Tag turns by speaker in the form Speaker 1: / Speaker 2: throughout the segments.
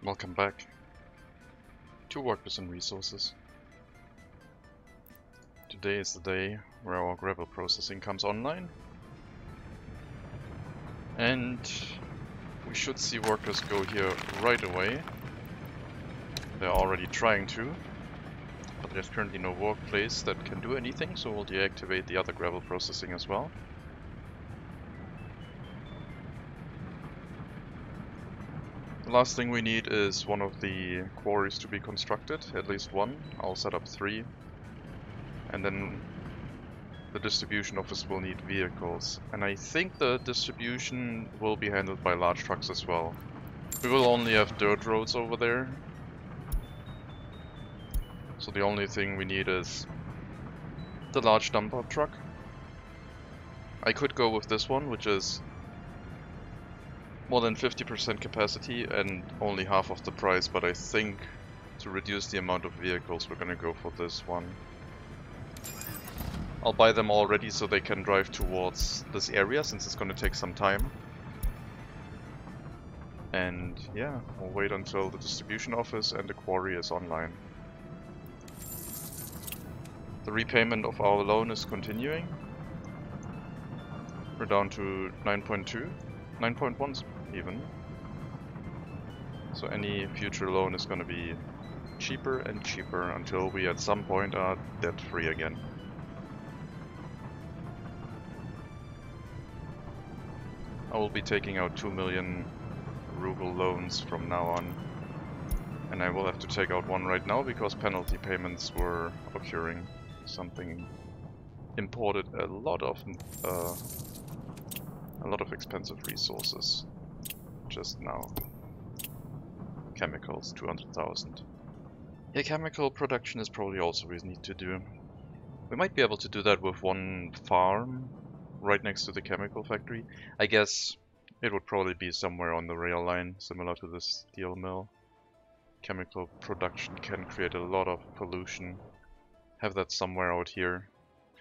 Speaker 1: Welcome back to Workers and Resources. Today is the day where our gravel processing comes online. And we should see workers go here right away. They're already trying to, but there's currently no workplace that can do anything, so we'll deactivate the other gravel processing as well. The last thing we need is one of the quarries to be constructed, at least one. I'll set up 3. And then the distribution office will need vehicles. And I think the distribution will be handled by large trucks as well. We will only have dirt roads over there. So the only thing we need is the large dumper truck. I could go with this one, which is more than 50% capacity and only half of the price, but I think to reduce the amount of vehicles we're gonna go for this one. I'll buy them already so they can drive towards this area since it's gonna take some time. And yeah, we'll wait until the distribution office and the quarry is online. The repayment of our loan is continuing. We're down to 9.2, 9.1 even. So any future loan is going to be cheaper and cheaper until we at some point are debt free again. I will be taking out 2 million ruble loans from now on. And I will have to take out one right now because penalty payments were occurring. Something imported a lot of expensive resources just now. Chemicals, 200,000. Yeah, chemical production is probably also what we need to do. We might be able to do that with one farm right next to the chemical factory. I guess it would probably be somewhere on the rail line, similar to the steel mill. Chemical production can create a lot of pollution. Have that somewhere out here,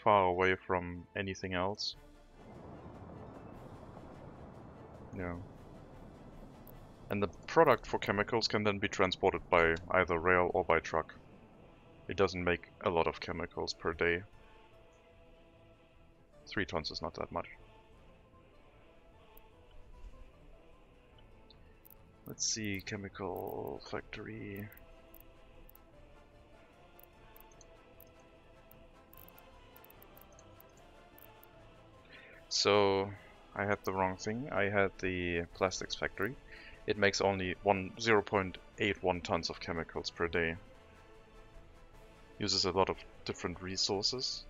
Speaker 1: far away from anything else. Yeah. And the product for chemicals can then be transported by either rail or by truck. It doesn't make a lot of chemicals per day. 3 tons is not that much. Let's see, chemical factory. So I had the wrong thing. I had the plastics factory. It makes only 0.81 tons of chemicals per day. Uses a lot of different resources.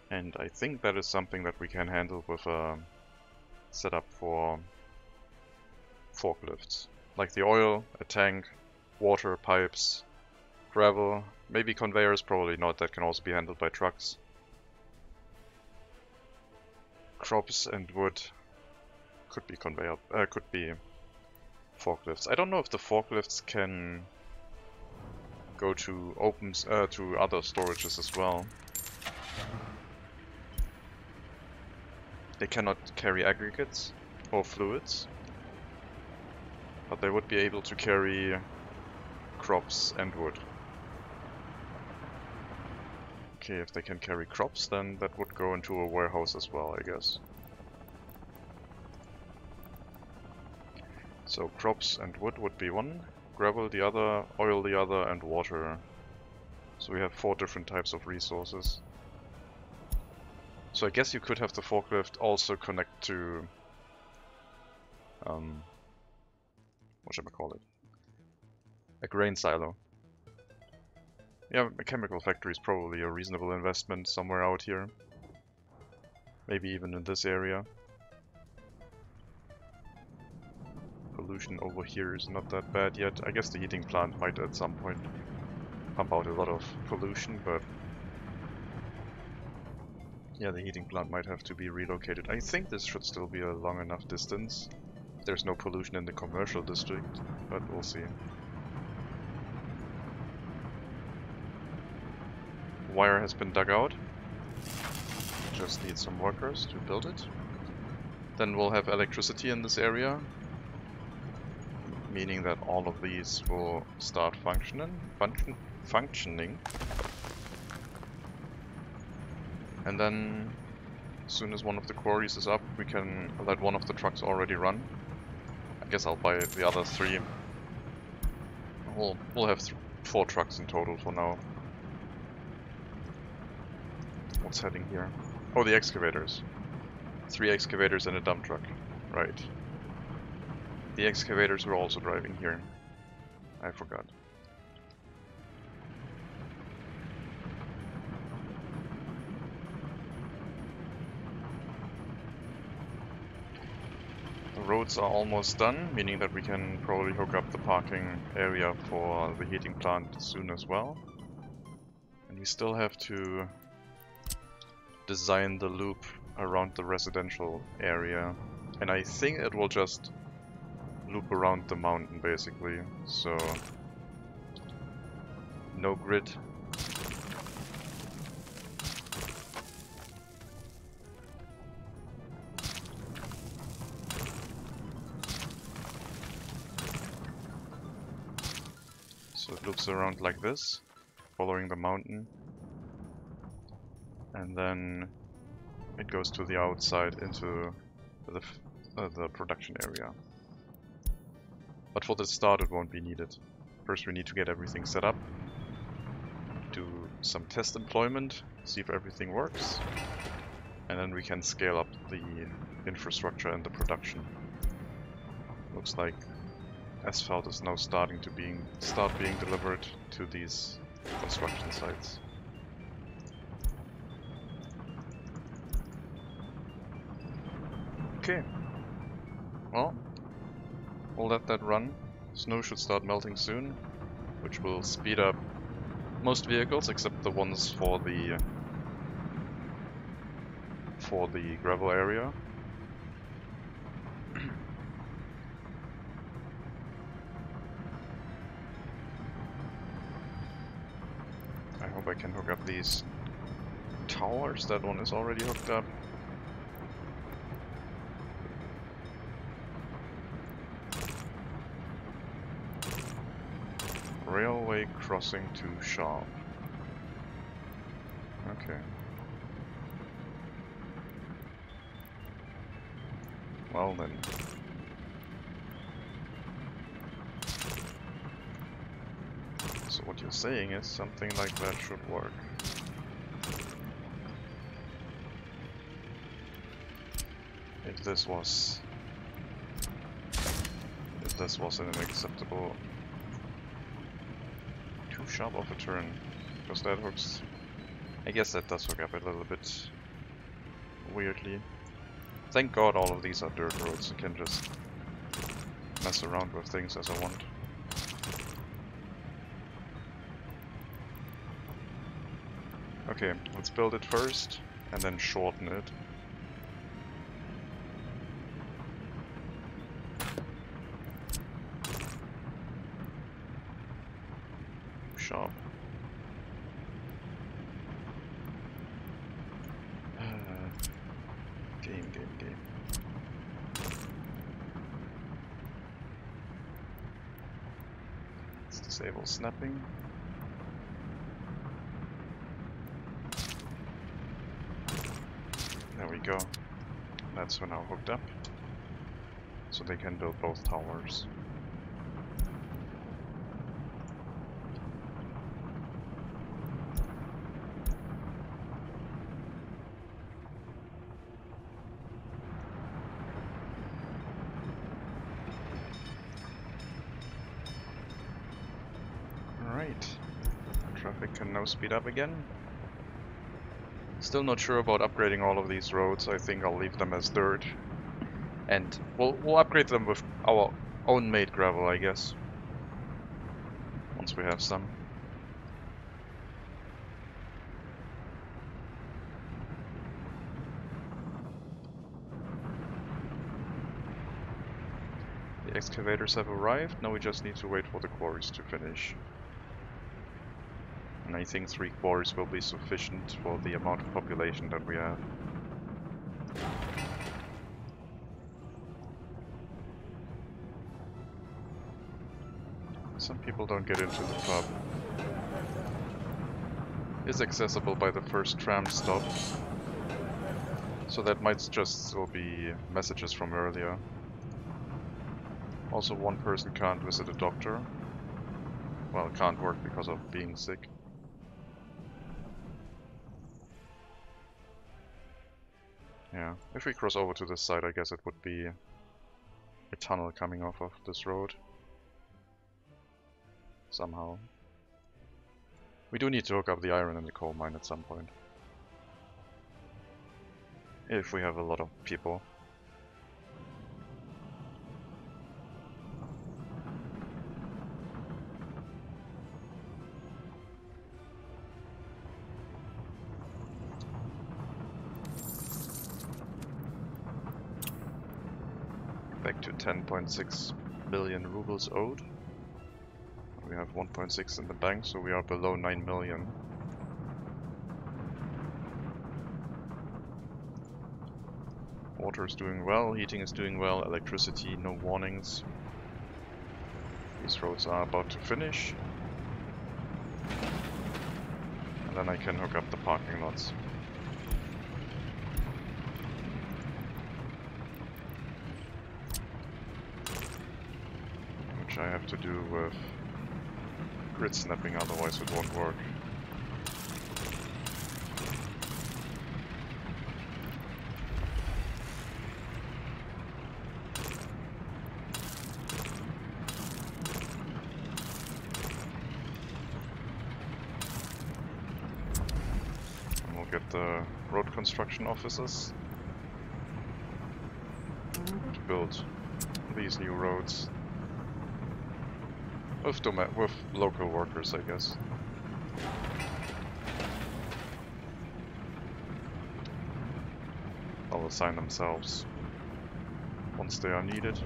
Speaker 1: And I think that is something that we can handle with a setup for forklifts. Like the oil, a tank, water, pipes, gravel, maybe conveyors, probably not. That can also be handled by trucks. Crops and wood could be could be forklifts. I don't know if the forklifts can go to to other storages as well. They cannot carry aggregates or fluids, but they would be able to carry crops and wood. Okay, if they can carry crops, then that would go into a warehouse as well, I guess. So crops and wood would be one, gravel the other, oil the other, and water. So we have 4 different types of resources. So I guess you could have the forklift also connect to whatchamacallit? A grain silo. Yeah, a chemical factory is probably a reasonable investment somewhere out here. Maybe even in this area. Pollution over here is not that bad yet. I guess the heating plant might at some point pump out a lot of pollution, but yeah, the heating plant might have to be relocated. I think this should still be a long enough distance. There's no pollution in the commercial district, but we'll see. Wire has been dug out. Just need some workers to build it. Then we'll have electricity in this area. meaning that all of these will start functioning. And then, as soon as one of the quarries is up, we can let one of the trucks already run. I guess I'll buy the other 3. We'll have 4 trucks in total for now. What's heading here? Oh, the excavators. 3 excavators and a dump truck. Right. The excavators were also driving here. I forgot. The roads are almost done, meaning that we can probably hook up the parking area for the heating plant soon as well. And we still have to design the loop around the residential area. And I think it will just loop around the mountain basically, so no grid. So it loops around like this, following the mountain, and then it goes to the outside into the production area. But for the start it won't be needed. First we need to get everything set up, do some test employment, see if everything works, and then we can scale up the infrastructure and the production. Looks like asphalt is now start being delivered to these construction sites. Okay, well, we'll let that run. Snow should start melting soon, which will speed up most vehicles except the ones for the gravel area. I hope I can hook up these towers. That one is already hooked up. Railway crossing too sharp. Okay. Well then. So what you're saying is something like that should work. If this was an acceptable too sharp of a turn, because that hooks. I guess that does hook up a little bit weirdly. Thank God all of these are dirt roads. I can just mess around with things as I want. Okay, let's build it first and then shorten it. Sharp. Game. Let's disable snapping. There we go. That's now hooked up, so they can build both towers. Alright, traffic can now speed up again. Still not sure about upgrading all of these roads. I think I'll leave them as dirt. And we'll upgrade them with our own made gravel, I guess. Once we have some. The excavators have arrived. Now we just need to wait for the quarries to finish. And I think 3 quarries will be sufficient for the amount of population that we have. Some people don't get into the pub. Is accessible by the first tram stop. So that might just still be messages from earlier. Also, one person can't visit a doctor. Well, can't work because of being sick. Yeah, if we cross over to this side, I guess it would be a tunnel coming off of this road. Somehow. We do need to hook up the iron in the coal mine at some point. If we have a lot of people. Back to 10.6 billion rubles owed. We have 1.6 in the bank, so we are below 9 million. Water is doing well, heating is doing well, electricity, no warnings. These roads are about to finish. And then I can hook up the parking lots. Which I have to do with grid snapping, otherwise it won't work. And we'll get the road construction officers to build these new roads. With local workers, I guess. They'll assign themselves once they are needed.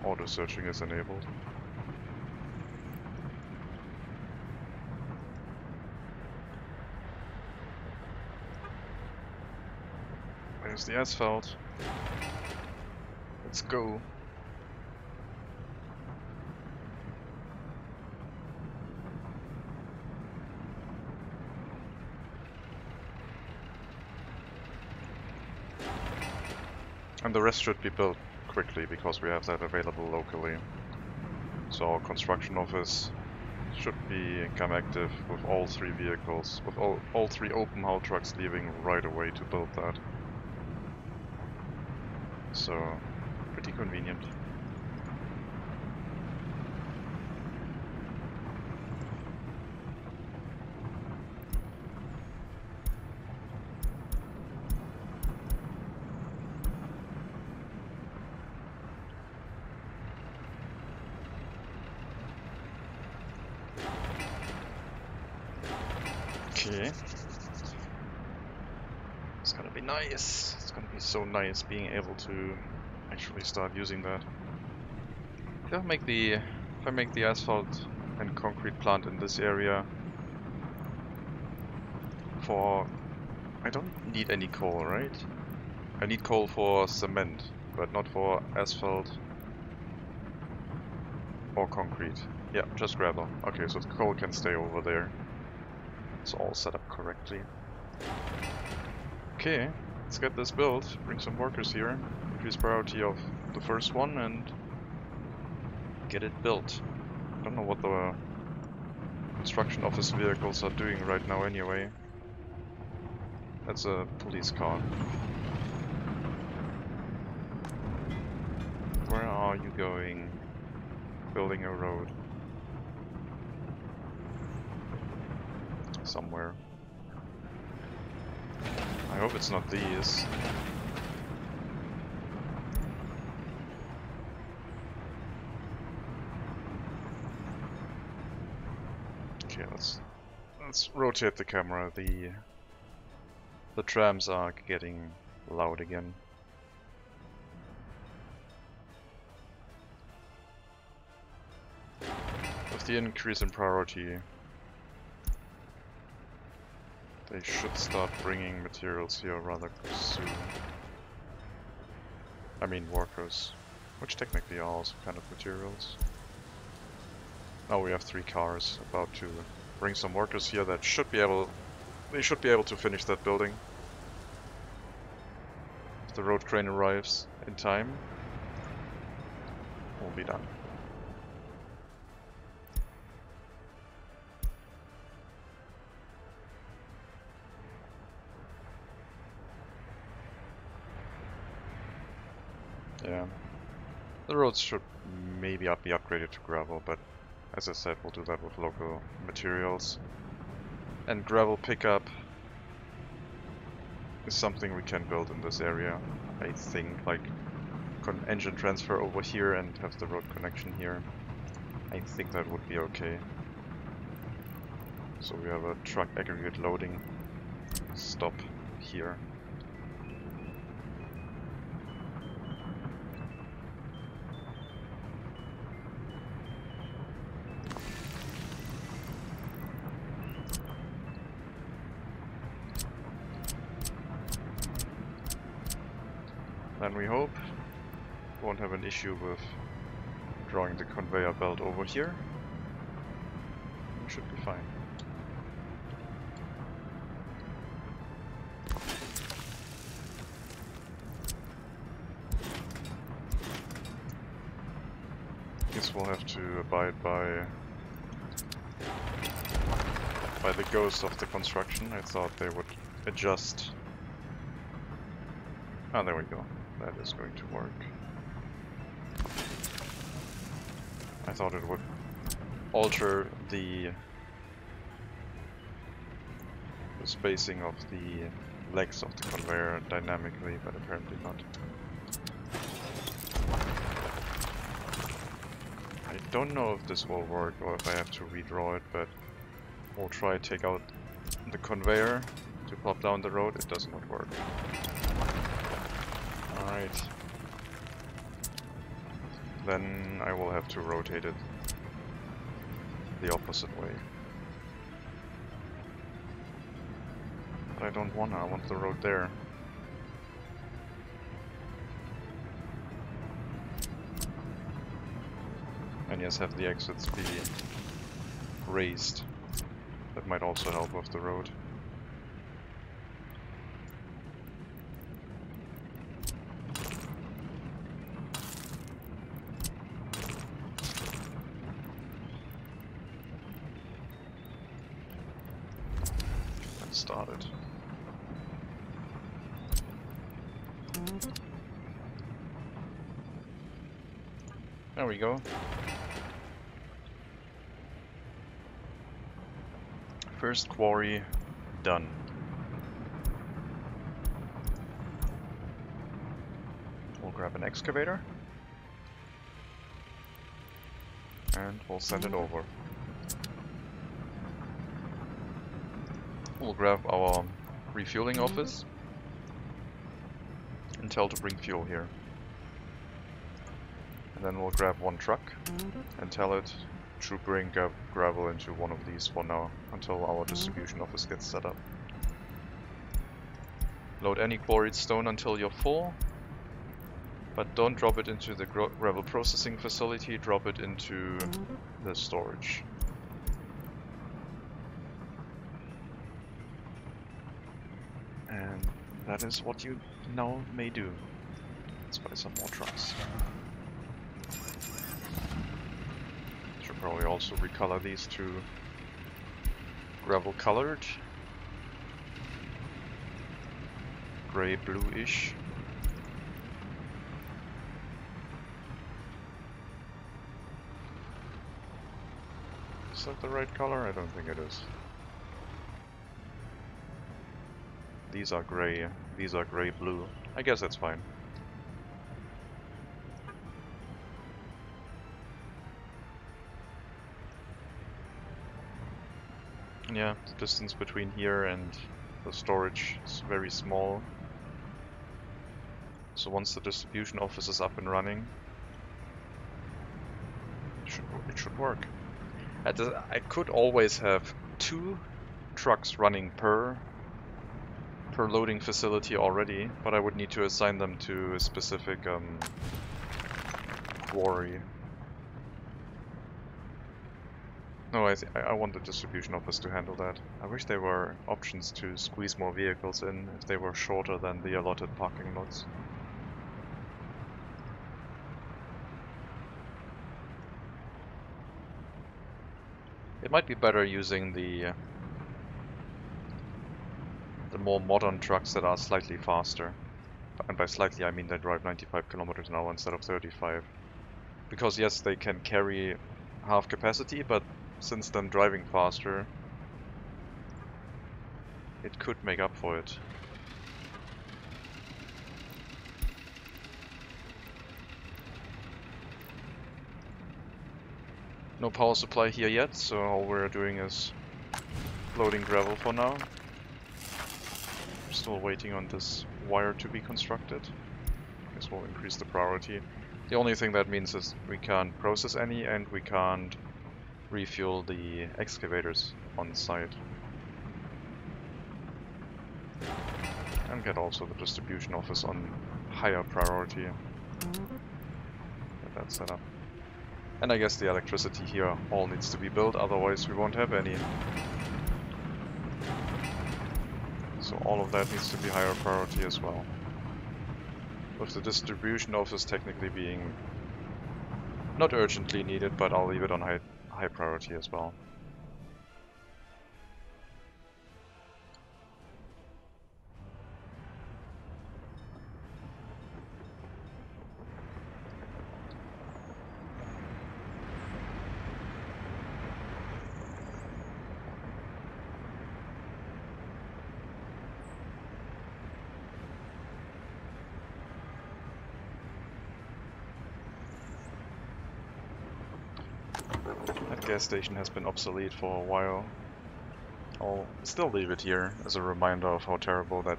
Speaker 1: Auto searching is enabled. There's the asphalt. Let's go. And the rest should be built quickly because we have that available locally. So our construction office should become active with all 3 vehicles, with all 3 open haul trucks leaving right away to build that. So, pretty convenient. Okay. It's gonna be nice. It's gonna be so nice being able to actually start using that. If I make the asphalt and concrete plant in this area for... I don't need any coal, right? I need coal for cement, but not for asphalt or concrete. Yeah, just gravel. Okay, so the coal can stay over there. It's all set up correctly. Okay, let's get this built. Bring some workers here. Increase priority of the first one and get it built. I don't know what the construction office vehicles are doing right now anyway. That's a police car. Where are you going? Building a road. Somewhere. I hope it's not these. Okay, let's rotate the camera. The trams are getting loud again. With the increase in priority, they should start bringing materials here rather soon. I mean workers, which technically are also kind of materials. Now we have 3 cars about to bring some workers here that should be able... They should be able to finish that building. If the road crane arrives in time, we'll be done. Yeah. The roads should maybe be upgraded to gravel, but as I said, we'll do that with local materials. And gravel pickup is something we can build in this area, I think, like engine transfer over here and have the road connection here. I think that would be okay. So we have a truck aggregate loading stop here. Then we hope we won't have an issue with drawing the conveyor belt over here. We should be fine. Guess we'll have to abide by the ghost of the construction. I thought they would adjust. Ah, there we go. That is going to work. I thought it would alter the spacing of the legs of the conveyor dynamically, but apparently not. I don't know if this will work or if I have to redraw it, but we'll try to take out the conveyor to pop down the road. It does not work. Alright. Then I will have to rotate it the opposite way. But I don't wanna, I want the road there. And yes, have the exits be raised. That might also help with the road. Started. There we go. First quarry done. We'll grab an excavator and we'll send it over. We'll grab our refueling office and tell to bring fuel here. And then we'll grab one truck and tell it to bring gravel into one of these for now, until our distribution office gets set up. Load any quarried stone until you're full, but don't drop it into the gravel processing facility, drop it into the storage. And that is what you now may do. Let's buy some more trucks. Should probably also recolor these to gravel colored. Gray bluish. Is that the right color? I don't think it is. These are gray blue. I guess that's fine. Yeah, the distance between here and the storage is very small. So once the distribution office is up and running, it should work. I could always have 2 trucks running per loading facility already, but I would need to assign them to a specific quarry. No, I want the distribution office to handle that. I wish there were options to squeeze more vehicles in if they were shorter than the allotted parking lots. It might be better using the more modern trucks that are slightly faster. And by slightly I mean they drive 95 kilometers an hour instead of 35. Because yes, they can carry half capacity, but since then driving faster, it could make up for it. No power supply here yet, so all we're doing is loading gravel for now. Still waiting on this wire to be constructed. Guess we'll increase the priority. The only thing that means is we can't process any and we can't refuel the excavators on site. And get also the distribution office on higher priority. Get that set up. And I guess the electricity here all needs to be built, otherwise we won't have any. So all of that needs to be higher priority as well. With the distribution office technically being not urgently needed, but I'll leave it on high priority as well. That gas station has been obsolete for a while. I'll still leave it here as a reminder of how terrible that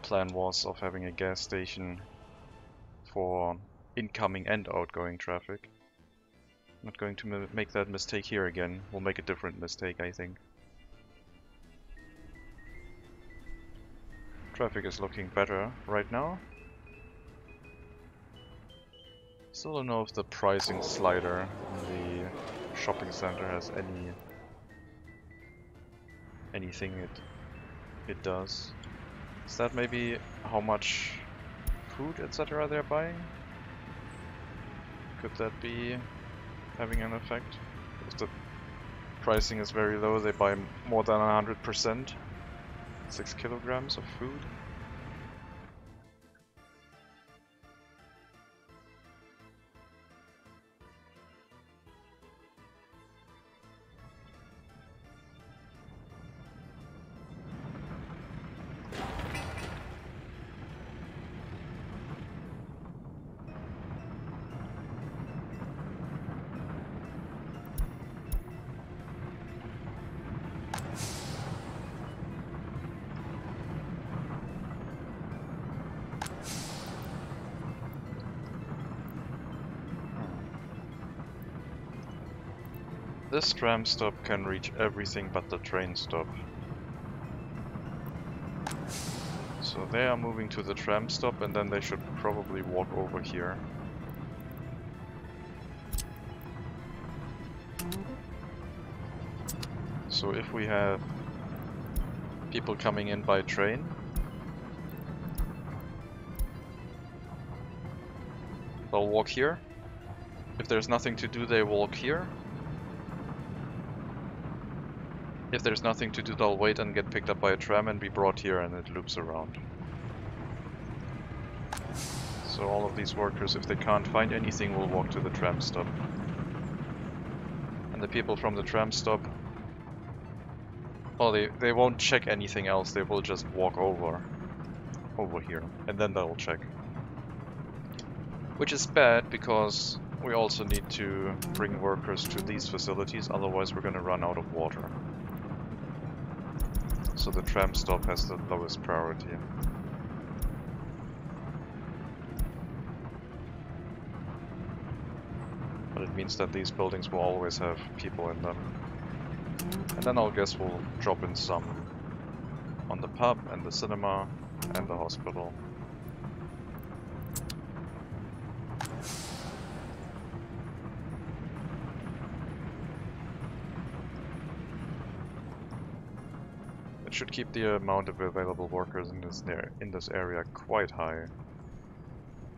Speaker 1: plan was of having a gas station for incoming and outgoing traffic. Not going to make that mistake here again. We'll make a different mistake, I think. Traffic is looking better right now. Still don't know if the pricing slider in the shopping center has anything it does. Is that maybe how much food etc. they're buying? Could that be having an effect? If the pricing is very low, they buy more than 100%. 6 kilograms of food. This tram stop can reach everything but the train stop. So they are moving to the tram stop and then they should probably walk over here. So if we have people coming in by train, they'll walk here. If there's nothing to do, they walk here. If there's nothing to do, they'll wait and get picked up by a tram and be brought here, and it loops around. So all of these workers, if they can't find anything, will walk to the tram stop. And the people from the tram stop, well, they won't check anything else, they will just walk over here, and then they'll check. Which is bad, because we also need to bring workers to these facilities, otherwise we're gonna run out of water. So the tram stop has the lowest priority. But it means that these buildings will always have people in them. And then I guess we'll drop in some on the pub and the cinema and the hospital. should keep the amount of available workers in this area quite high.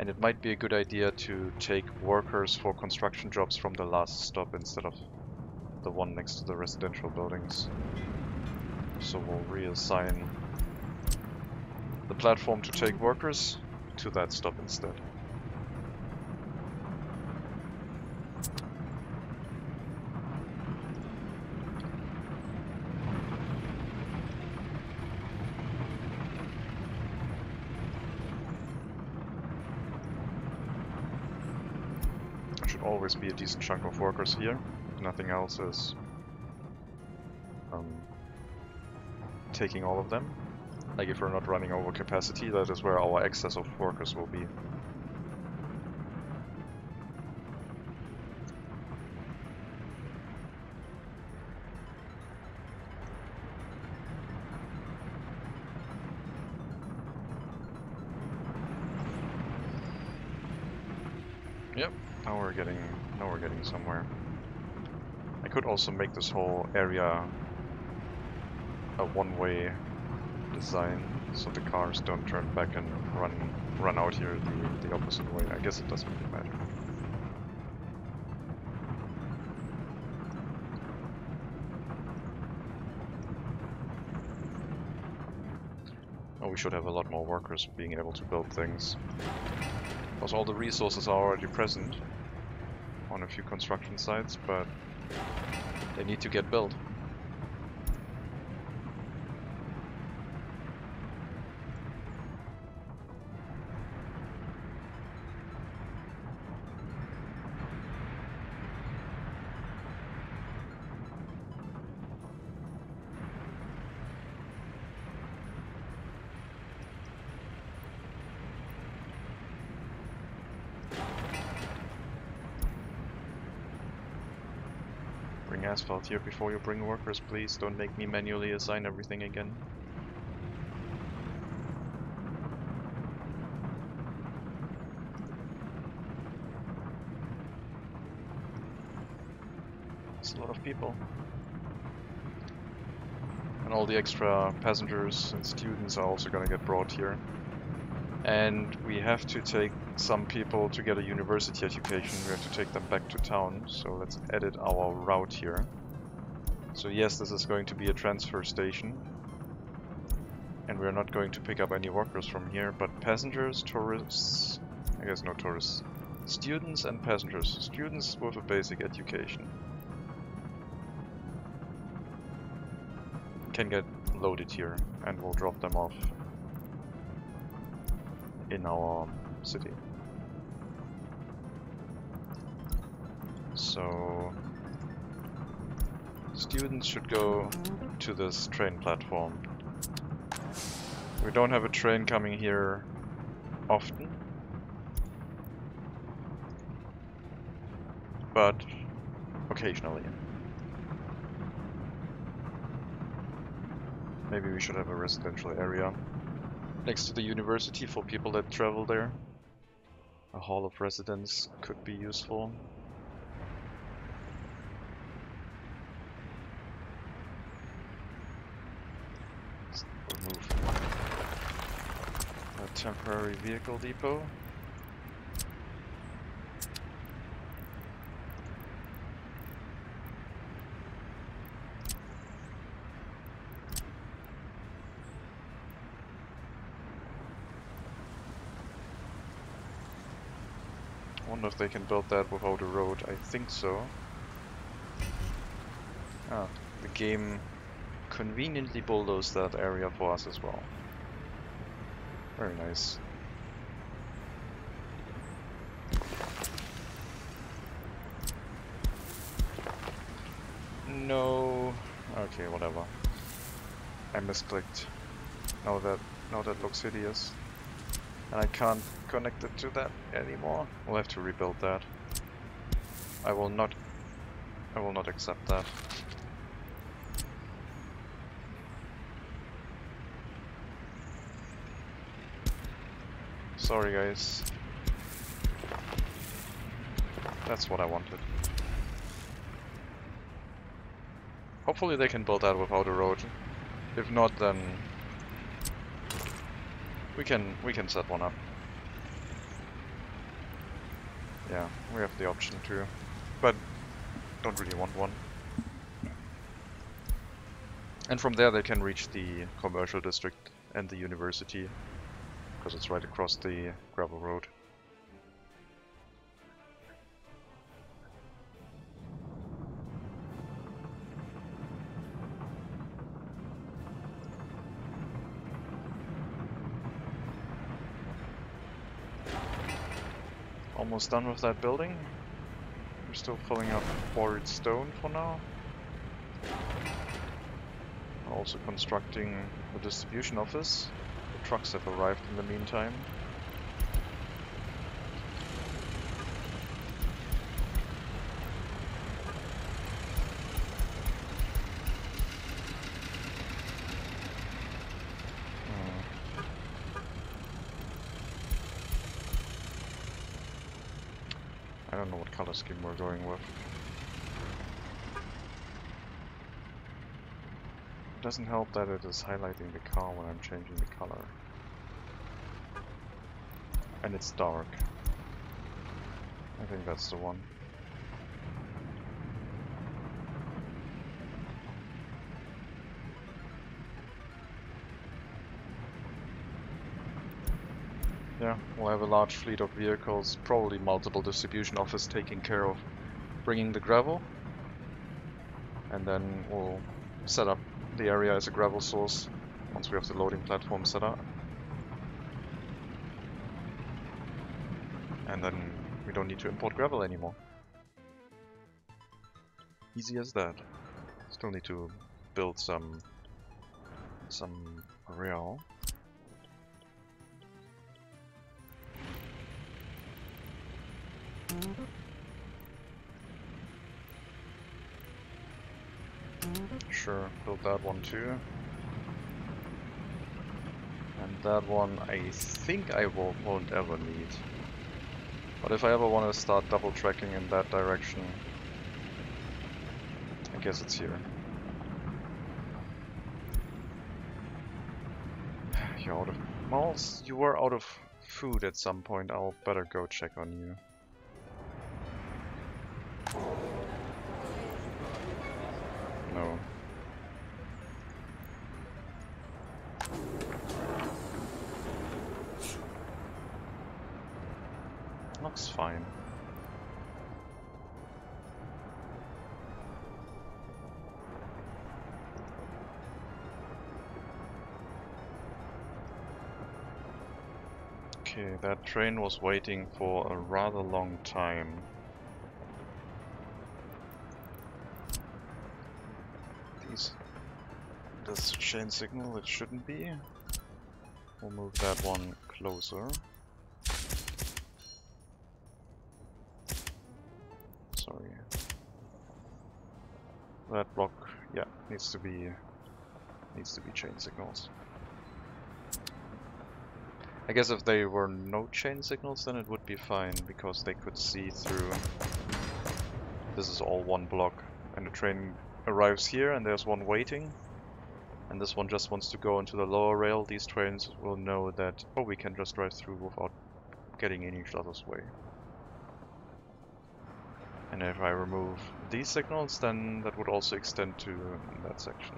Speaker 1: And it might be a good idea to take workers for construction jobs from the last stop instead of the one next to the residential buildings. So we'll reassign the platform to take workers to that stop instead. Should always be a decent chunk of workers here, if nothing else is taking all of them. Like if we're not running over capacity, that is where our excess of workers will be. Yep, now we're getting somewhere. I could also make this whole area a one-way design, so the cars don't turn back and run out here the opposite way. I guess it doesn't really matter. Oh, we should have a lot more workers being able to build things. Because all the resources are already present on a few construction sites, but they need to get built. Bring asphalt here before you bring workers, please. Don't make me manually assign everything again. It's a lot of people. And all the extra passengers and students are also gonna get brought here. And we have to take some people to get a university education. We have to take them back to town, so let's edit our route here. So yes, this is going to be a transfer station, and we're not going to pick up any workers from here, but passengers, tourists, I guess no tourists, students and passengers, students with a basic education can get loaded here, and we'll drop them off in our city. So students should go to this train platform. We don't have a train coming here often, but occasionally. Maybe we should have a residential area next to the university for people that travel there. A hall of residence could be useful. Let's remove a temporary vehicle depot. I wonder if they can build that without a road. I think so. Ah, the game conveniently bulldozed that area for us as well. Very nice. No. Okay, whatever. I misclicked. Now that looks hideous. And I can't connect it to that anymore. We'll have to rebuild that. I will not accept that. Sorry guys. That's what I wanted. Hopefully they can build that without a road. If not, then we can set one up. Yeah, we have the option to, but don't really want one. And from there they can reach the commercial district and the university, because it's right across the gravel road. Almost done with that building. We're still filling up quarried stone for now. Also constructing the distribution office. The trucks have arrived in the meantime. I don't know what color scheme we're going with. It doesn't help that it is highlighting the car when I'm changing the color. And it's dark. I think that's the one. Yeah, we'll have a large fleet of vehicles, probably multiple distribution offices taking care of bringing the gravel. And then we'll set up the area as a gravel source once we have the loading platform set up. And then we don't need to import gravel anymore. Easy as that. Still need to build some rail. Sure, build that one too. And that one I think I won't ever need. But if I ever want to start double tracking in that direction, I guess it's here. You're out of malls. You were out of food at some point. I'll better go check on you. No. Looks fine. Okay, that train was waiting for a rather long time. This chain signal, it shouldn't be. We'll move that one closer. Sorry. That block, yeah, needs to be chain signals. I guess if they were no chain signals, then it would be fine, because they could see through. This is all one block, and the train arrives here, and there's one waiting, and this one just wants to go into the lower rail. These trains will know that, oh, we can just drive through without getting in each other's way. And if I remove these signals, then that would also extend to that section.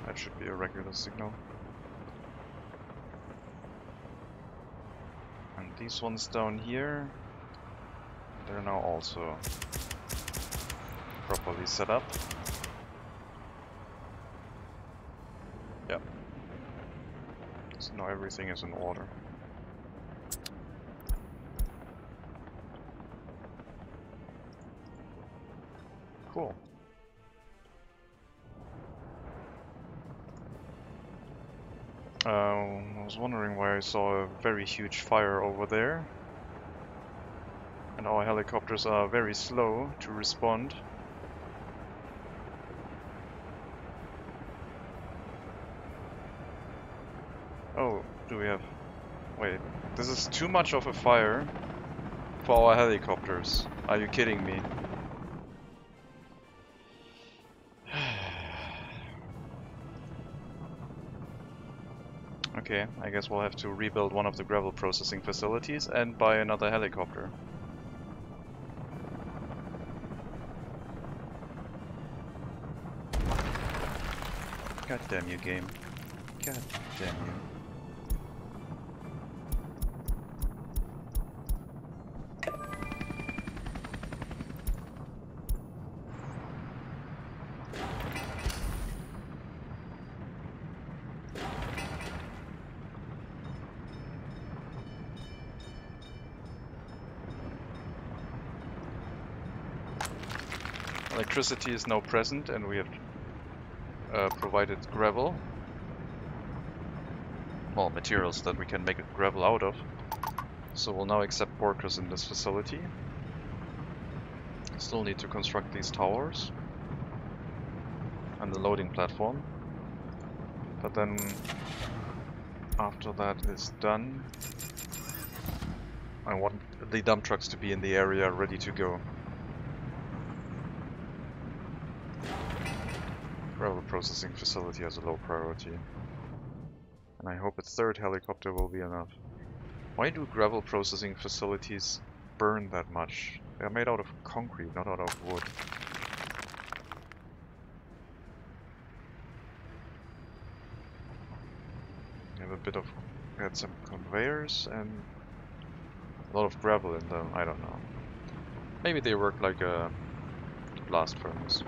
Speaker 1: That should be a regular signal. And these ones down here, they're now also properly set up. Yep. So now everything is in order. Cool. I was wondering why I saw a very huge fire over there. And our helicopters are very slow to respond. Oh, do we have... Wait, this is too much of a fire for our helicopters. Are you kidding me? Okay, I guess we'll have to rebuild one of the gravel processing facilities and buy another helicopter. God damn you, game. God damn you. Electricity is now present and we have provided gravel. Well, materials that we can make gravel out of. So we'll now accept workers in this facility. Still need to construct these towers and the loading platform. But then after that is done, I want the dump trucks to be in the area ready to go. Gravel processing facility has a low priority. And I hope a third helicopter will be enough. Why do gravel processing facilities burn that much? They are made out of concrete, not out of wood. We have a bit of... We had some conveyors and a lot of gravel in them, I don't know. Maybe they work like a blast furnace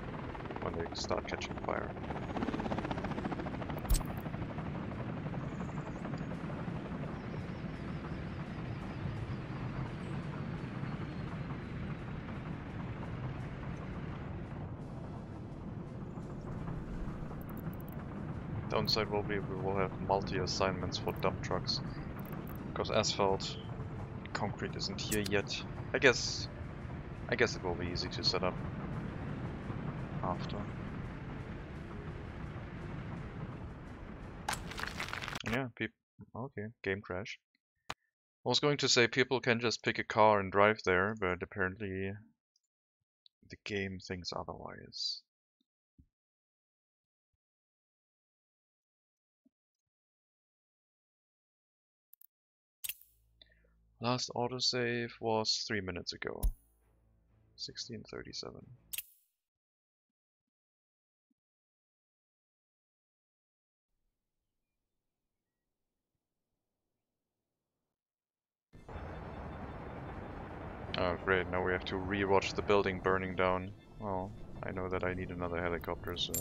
Speaker 1: when they start catching fire. Downside will be we will have multi-assignments for dump trucks, because asphalt, concrete isn't here yet. I guess it will be easy to set up after. Yeah, okay, game crash. I was going to say people can just pick a car and drive there, but apparently the game thinks otherwise. Last autosave was 3 minutes ago. 16:37. Oh great, now we have to re-watch the building burning down. Well, I know that I need another helicopter, so...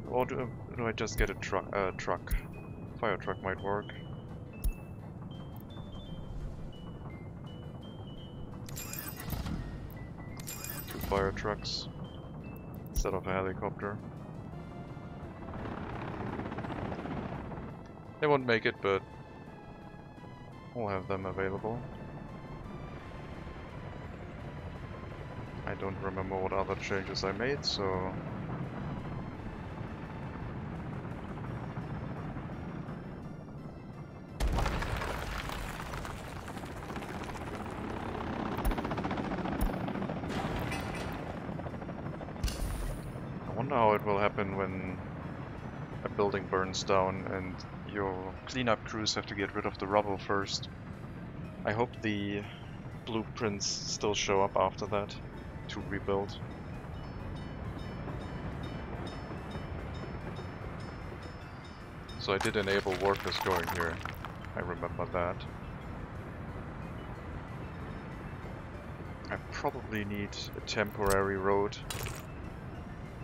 Speaker 1: or do I just get a truck? Fire truck might work. 2 fire trucks instead of a helicopter. They won't make it, but we'll have them available. I don't remember what other changes I made, so... I wonder how it will happen when a building burns down and your cleanup crews have to get rid of the rubble first. I hope the blueprints still show up after that to rebuild. So I did enable workers going here. I remember that. I probably need a temporary road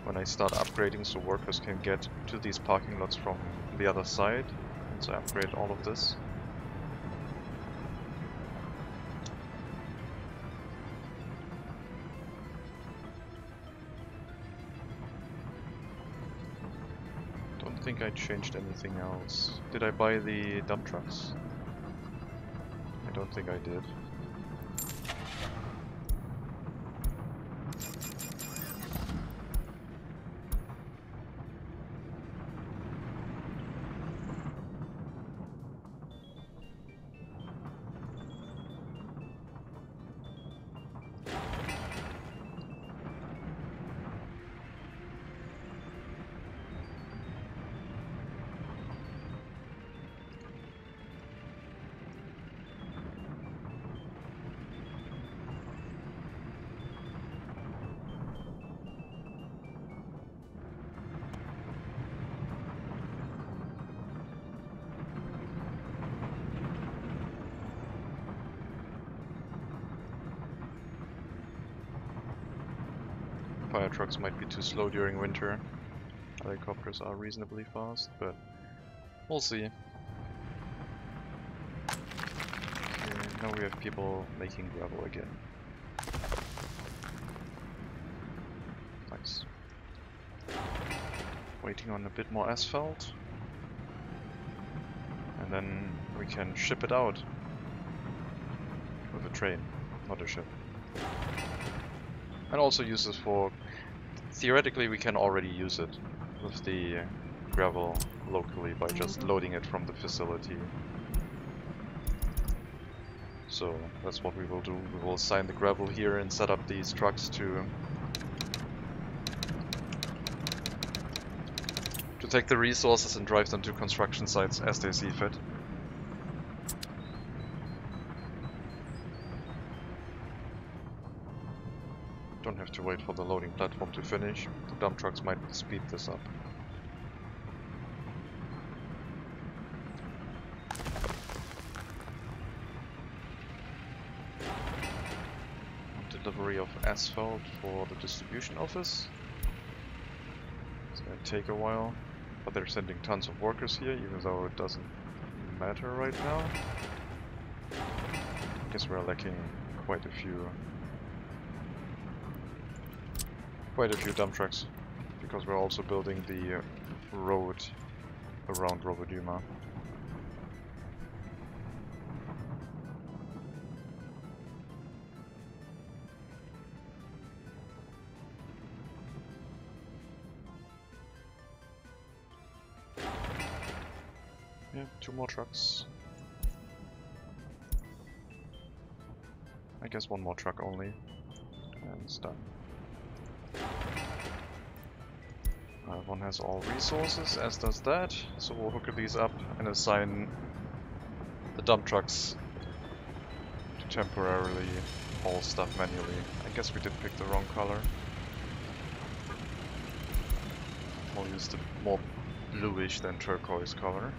Speaker 1: when I start upgrading so workers can get to these parking lots from the other side. Once I upgrade all of this. think I changed anything else. Did I buy the dump trucks? I don't think I did. Fire trucks might be too slow during winter. Helicopters are reasonably fast, but we'll see. Okay, now we have people making gravel again. Nice. Waiting on a bit more asphalt. And then we can ship it out with a train, not a ship. And also use this for... Theoretically we can already use it with the gravel locally by just loading it from the facility. So that's what we will do. We will assign the gravel here and set up these trucks to take the resources and drive them to construction sites as they see fit. Don't have to wait for the loading platform to finish. The dump trucks might speed this up. Delivery of asphalt for the distribution office. It's gonna take a while, but they're sending tons of workers here, even though it doesn't matter right now. I guess we're lacking quite a few dump trucks, because we're also building the road around Rovoduma. Yeah, 2 more trucks. I guess 1 more truck only, and it's done. One has all resources, as does that, so we'll hook these up and assign the dump trucks to temporarily haul stuff manually. I guess we did pick the wrong color. We'll use the more bluish than turquoise color.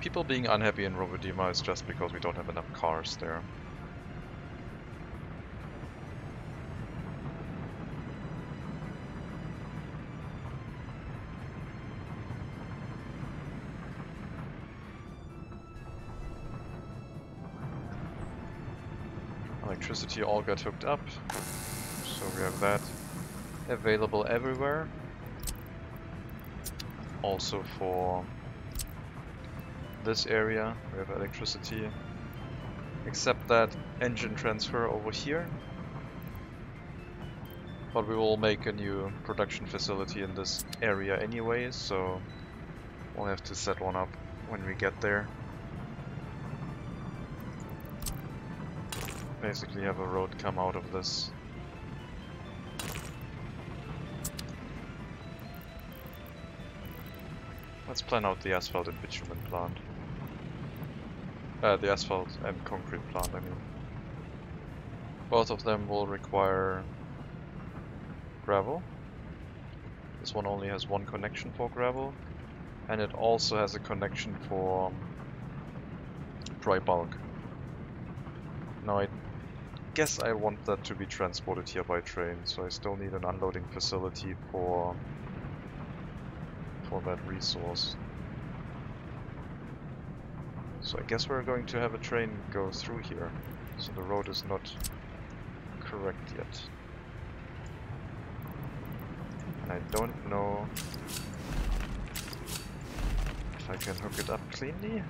Speaker 1: People being unhappy in Rovodima is just because we don't have enough cars there. Electricity all got hooked up, so we have that available everywhere. Also for this area we have electricity, except that engine transfer over here. But we will make a new production facility in this area anyway, so we'll have to set one up when we get there. Basically have a road come out of this. Let's plan out the asphalt and bitumen plant. The asphalt and concrete plant, I mean. Both of them will require gravel. This one only has 1 connection for gravel, and it also has a connection for dry bulk. Now I guess I want that to be transported here by train, so I still need an unloading facility for that resource. So I guess we're going to have a train go through here, so the road is not correct yet. And I don't know if I can hook it up cleanly.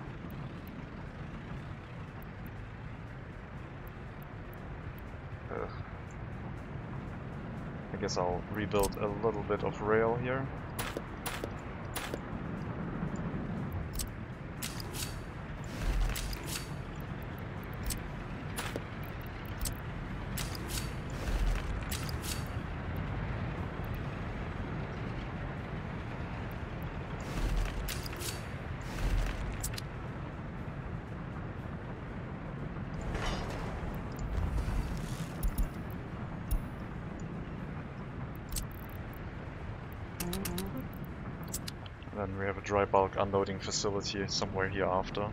Speaker 1: I guess I'll rebuild a little bit of rail here. Then we have a dry bulk unloading facility somewhere here after.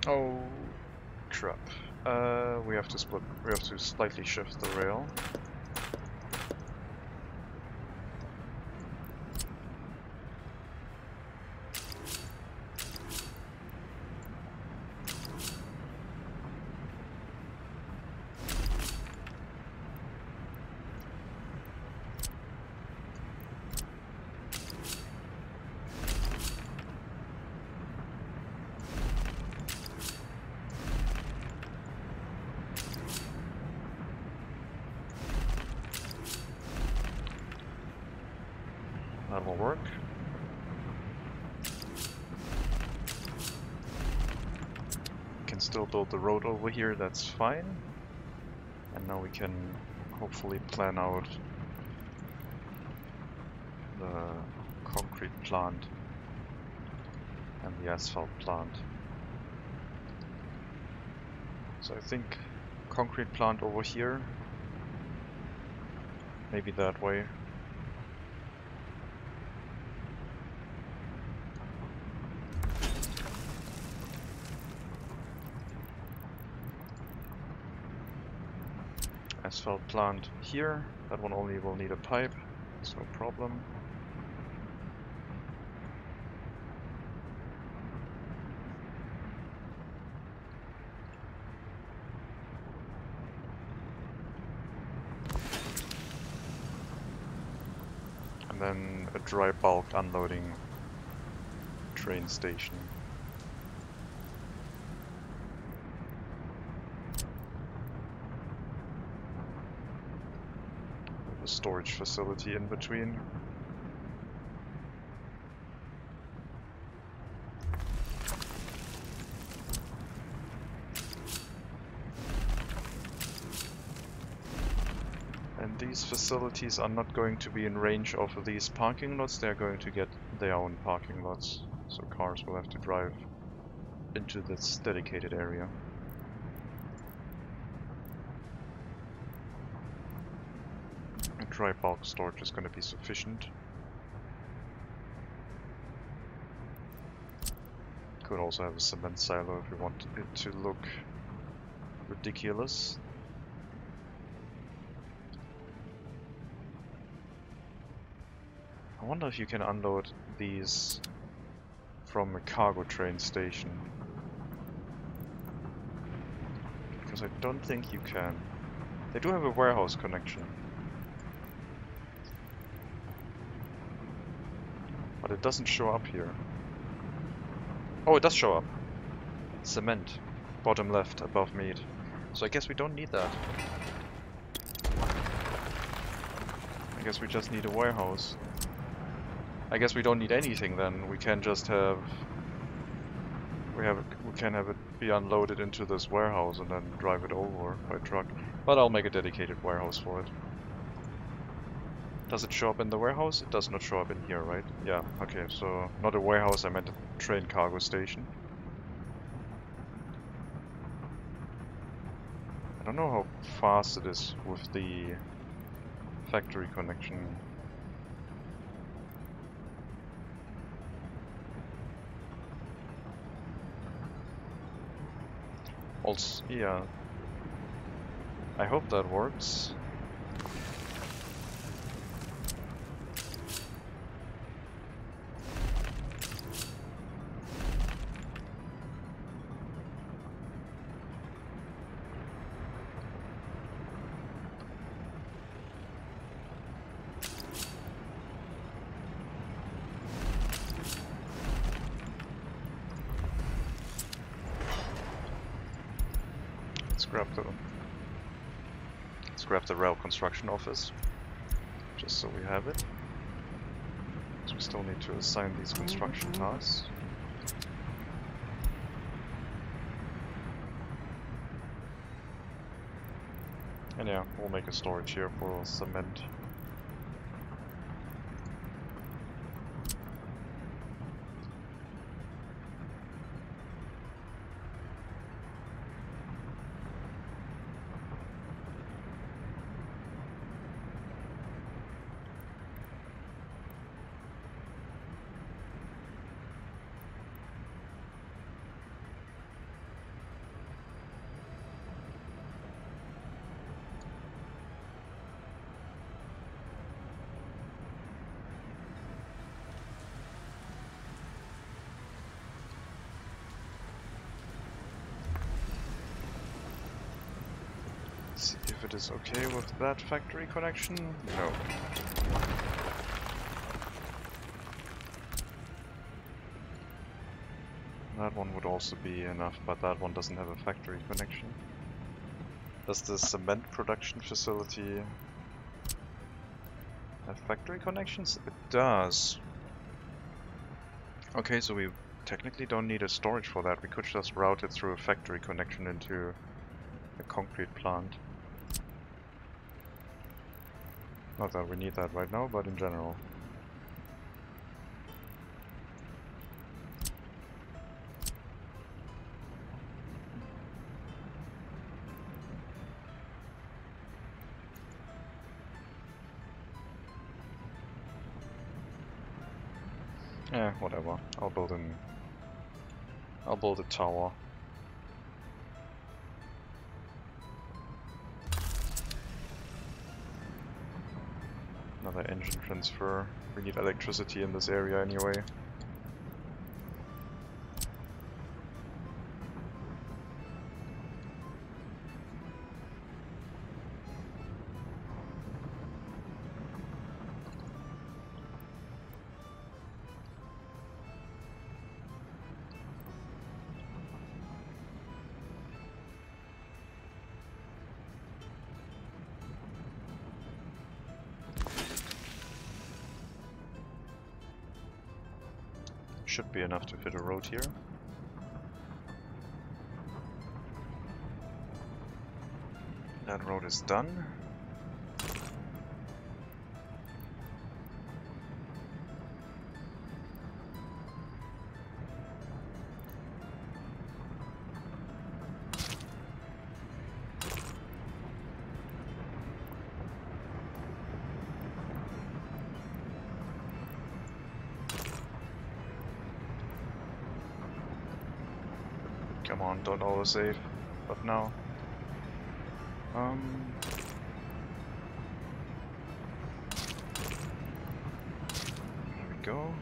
Speaker 1: Oh crap. We have to slightly shift the rail. That will work. Can still build the road over here, that's fine. And now we can hopefully plan out the concrete plant and the asphalt plant. So I think concrete plant over here, maybe that way. Asphalt plant here, that one only will need a pipe, it's no problem. And then a dry bulk unloading train station. A storage facility in between. And these facilities are not going to be in range of these parking lots, they're going to get their own parking lots. So cars will have to drive into this dedicated area. Dry bulk storage is going to be sufficient. Could also have a cement silo if we want it to look ridiculous. I wonder if you can unload these from a cargo train station. Because I don't think you can. They do have a warehouse connection. But it doesn't show up here. Oh, it does show up. Cement. Bottom left, above meat. So I guess we don't need that. I guess we just need a warehouse. I guess we don't need anything then. We can just have... We can have it be unloaded into this warehouse and then drive it over by truck. But I'll make a dedicated warehouse for it. Does it show up in the warehouse? It does not show up in here, right? Yeah, okay, so not a warehouse, I meant a train cargo station. I don't know how fast it is with the factory connection. Also, yeah. I hope that works. grab the rail construction office, just so we have it. So we still need to assign these construction tasks. And yeah, we'll make a storage here for cement. See if it is okay with that factory connection. No. That one would also be enough, but that one doesn't have a factory connection. Does the cement production facility have factory connections? It does. Okay, so we technically don't need a storage for that. We could just route it through a factory connection into a concrete plant. Not that we need that right now, but in general. Yeah, whatever. I'll build a tower. Another engine transfer. We need electricity in this area anyway. Should be enough to fit a road here. That road is done. Come on, don't autosave. But now. There we go.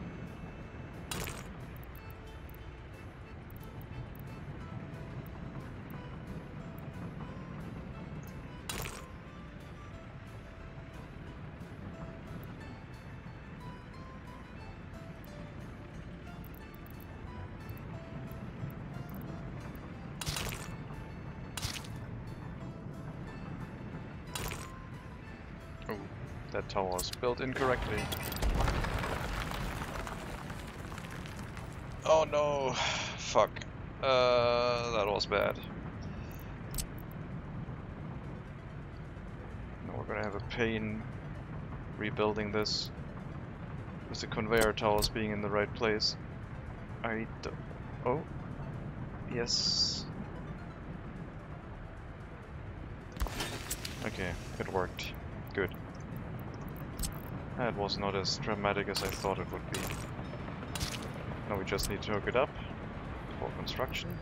Speaker 1: That tower was built incorrectly. Oh no! Fuck. That was bad. Now we're gonna have a pain rebuilding this with the conveyor towers being in the right place. Oh. Yes. Okay, it worked. Good. That was not as dramatic as I thought it would be. Now we just need to hook it up for construction.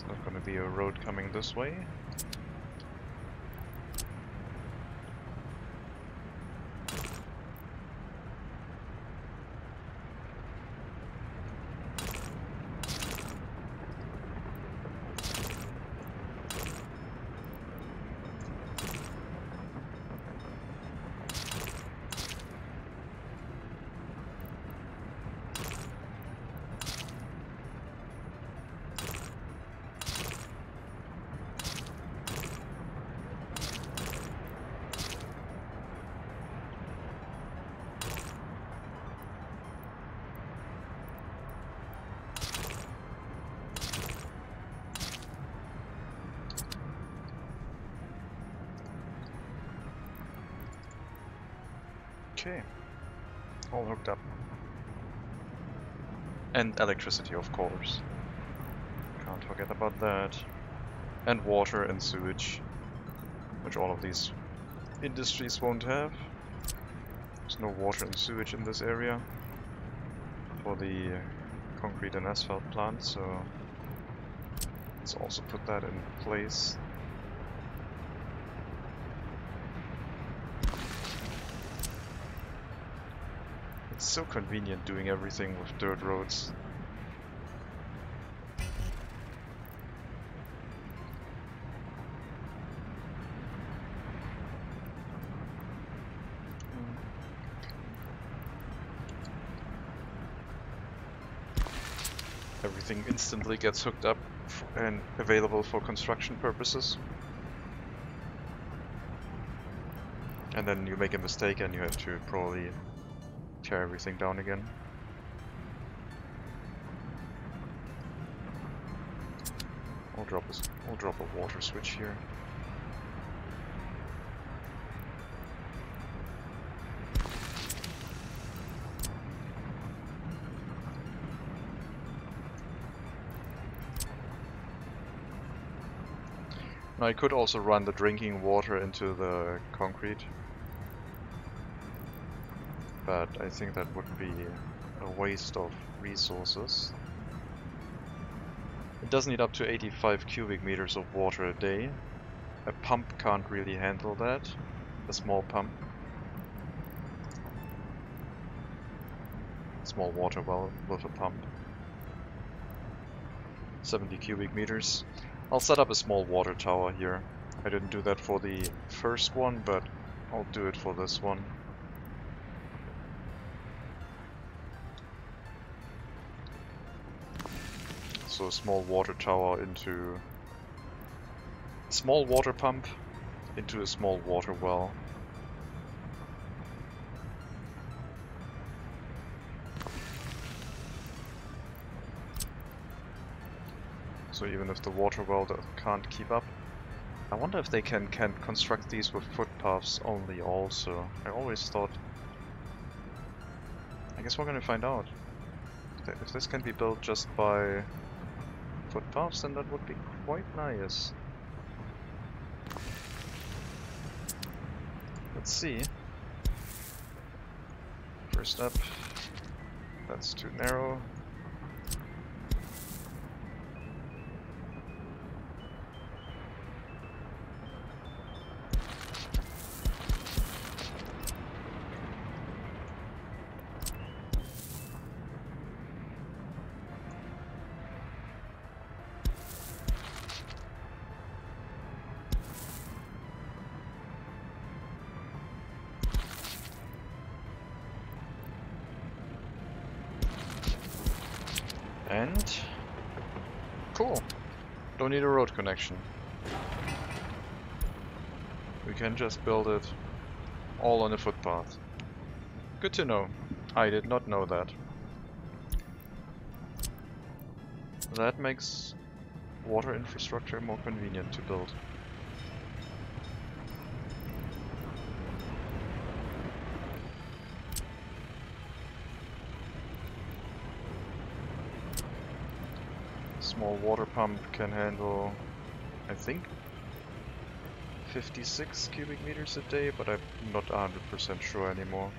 Speaker 1: Not going to be a road coming this way. Okay, all hooked up. And electricity, of course. Can't forget about that. And water and sewage, which all of these industries won't have. There's no water and sewage in this area for the concrete and asphalt plant, so let's also put that in place. It's so convenient doing everything with dirt roads. Everything instantly gets hooked up and available for construction purposes. And then you make a mistake and you have to probably tear everything down again. I'll drop a water switch here. Now I could also run the drinking water into the concrete, but I think that would be a waste of resources. It does need up to 85 cubic meters of water a day. A pump can't really handle that, a small pump. Small water well with a pump. 70 cubic meters. I'll set up a small water tower here. I didn't do that for the first one, but I'll do it for this one. So a small water tower into a small water pump into a small water well. So even if the water well can't keep up. I wonder if they can construct these with footpaths only also. I always thought... I guess we're gonna find out. If this can be built just by footpaths, then that would be quite nice. Let's see. First up, that's too narrow. And cool. Don't need a road connection. We can just build it all on a footpath. Good to know. I did not know that. That makes water infrastructure more convenient to build. Small water pump can handle, I think, 56 cubic meters a day, but I'm not 100% sure anymore.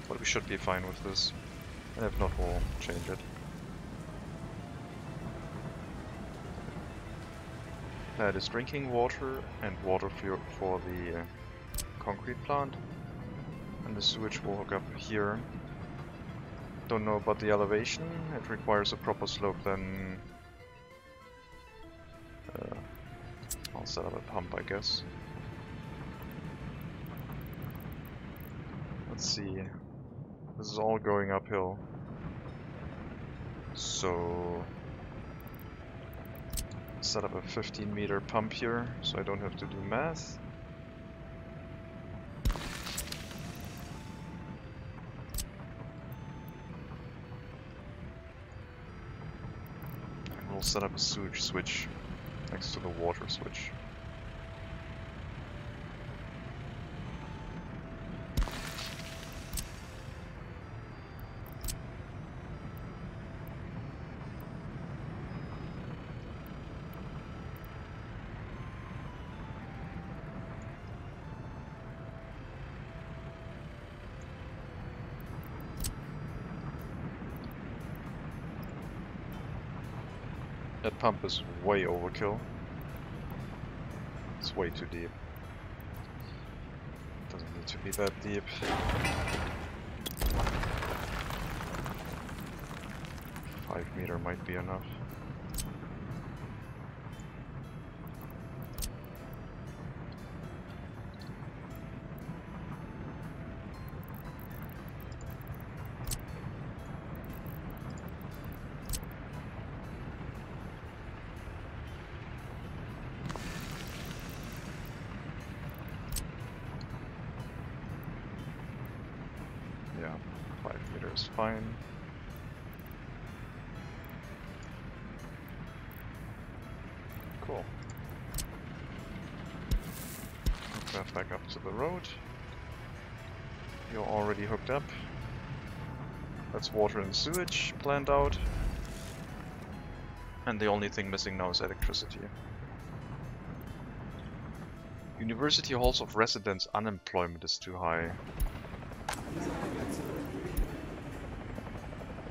Speaker 1: But we should be fine with this, and if not, we'll change it. That is drinking water and water for the concrete plant, and the sewage will hook up here. Don't know about the elevation. It requires a proper slope, then I'll set up a pump, I guess. Let's see. This is all going uphill. So set up a 15-meter pump here, so I don't have to do math. And we'll set up a sewage switch next to the water switch. That pump is way overkill. It's way too deep. Doesn't need to be that deep. 5 meter might be enough. Yeah, 5 meters is fine. Cool. Hook that back up to the road. You're already hooked up. That's water and sewage planned out. And the only thing missing now is electricity. University halls of residence unemployment is too high.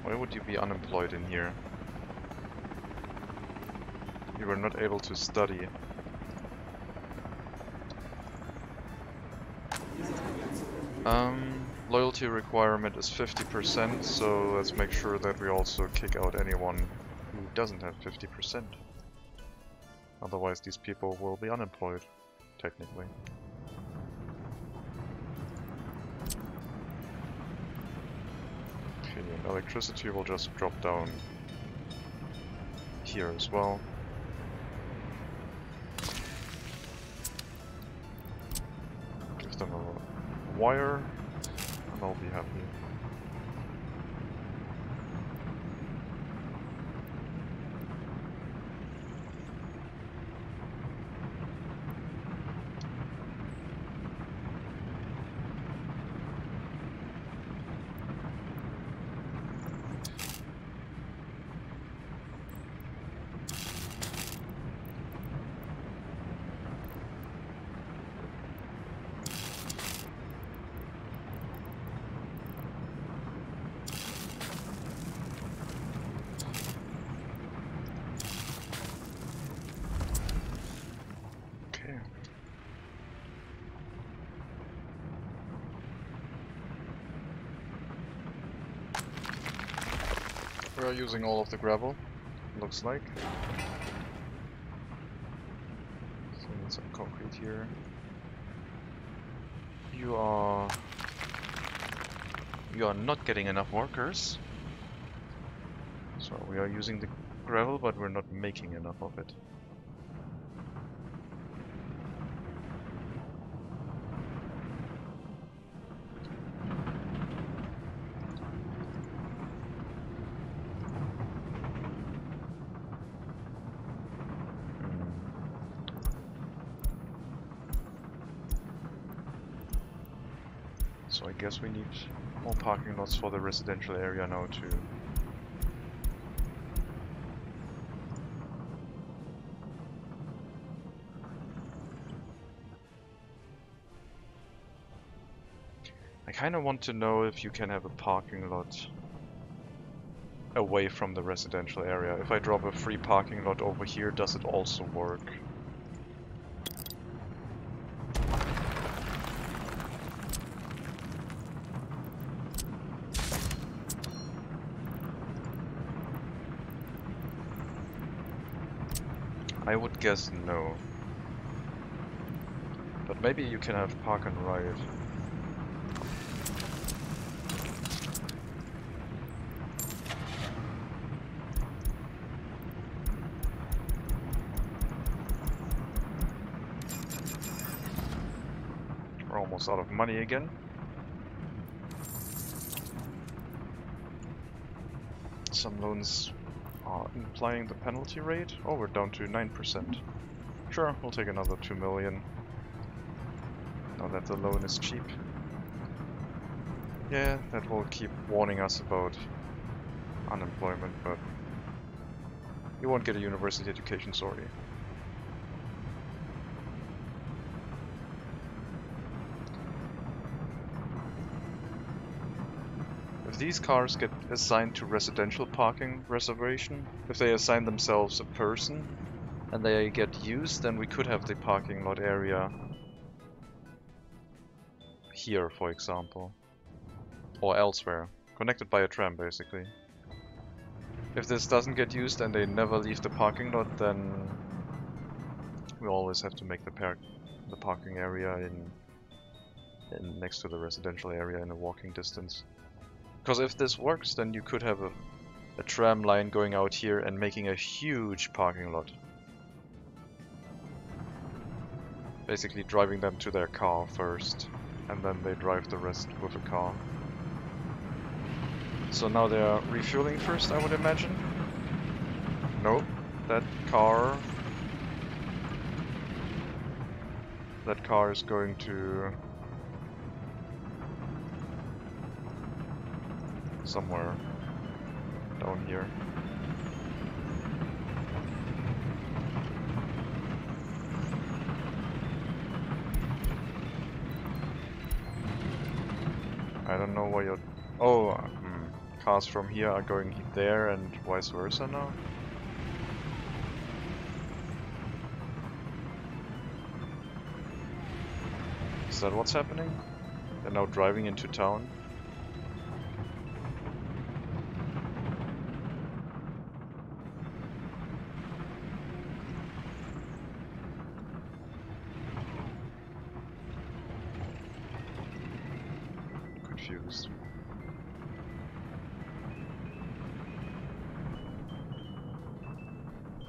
Speaker 1: Why would you be unemployed in here? You were not able to study. Loyalty requirement is 50%, so let's make sure that we also kick out anyone who doesn't have 50%. Otherwise these people will be unemployed, technically. Okay, and electricity will just drop down here as well. Give them a wire, and I'll be happy. We are using all of the gravel, looks like. So we need some concrete here. You are not getting enough workers. So we are using the gravel, but we're not making enough of it. So I guess we need more parking lots for the residential area now too. I kind of want to know if you can have a parking lot away from the residential area. If I drop a free parking lot over here, does it also work? I would guess no. But maybe you can have park and ride. We're almost out of money again. Some loans are implying the penalty rate. Oh, we're down to 9%. Sure, we'll take another 2 million. Now that the loan is cheap. Yeah, that will keep warning us about unemployment, but you won't get a university education, sorry. If these cars get assigned to residential parking reservation, if they assign themselves a person and they get used, then we could have the parking lot area here, for example, or elsewhere, connected by a tram basically. If this doesn't get used and they never leave the parking lot, then we always have to make the parking area in next to the residential area in a walking distance. Because if this works, then you could have a tram line going out here and making a huge parking lot. Basically driving them to their car first, and then they drive the rest with a car. So now they are refueling first, I would imagine. Nope, that car is going to somewhere down here. I don't know why you're... Oh, cars from here are going there and vice versa now? Is that what's happening? They're now driving into town? Confused.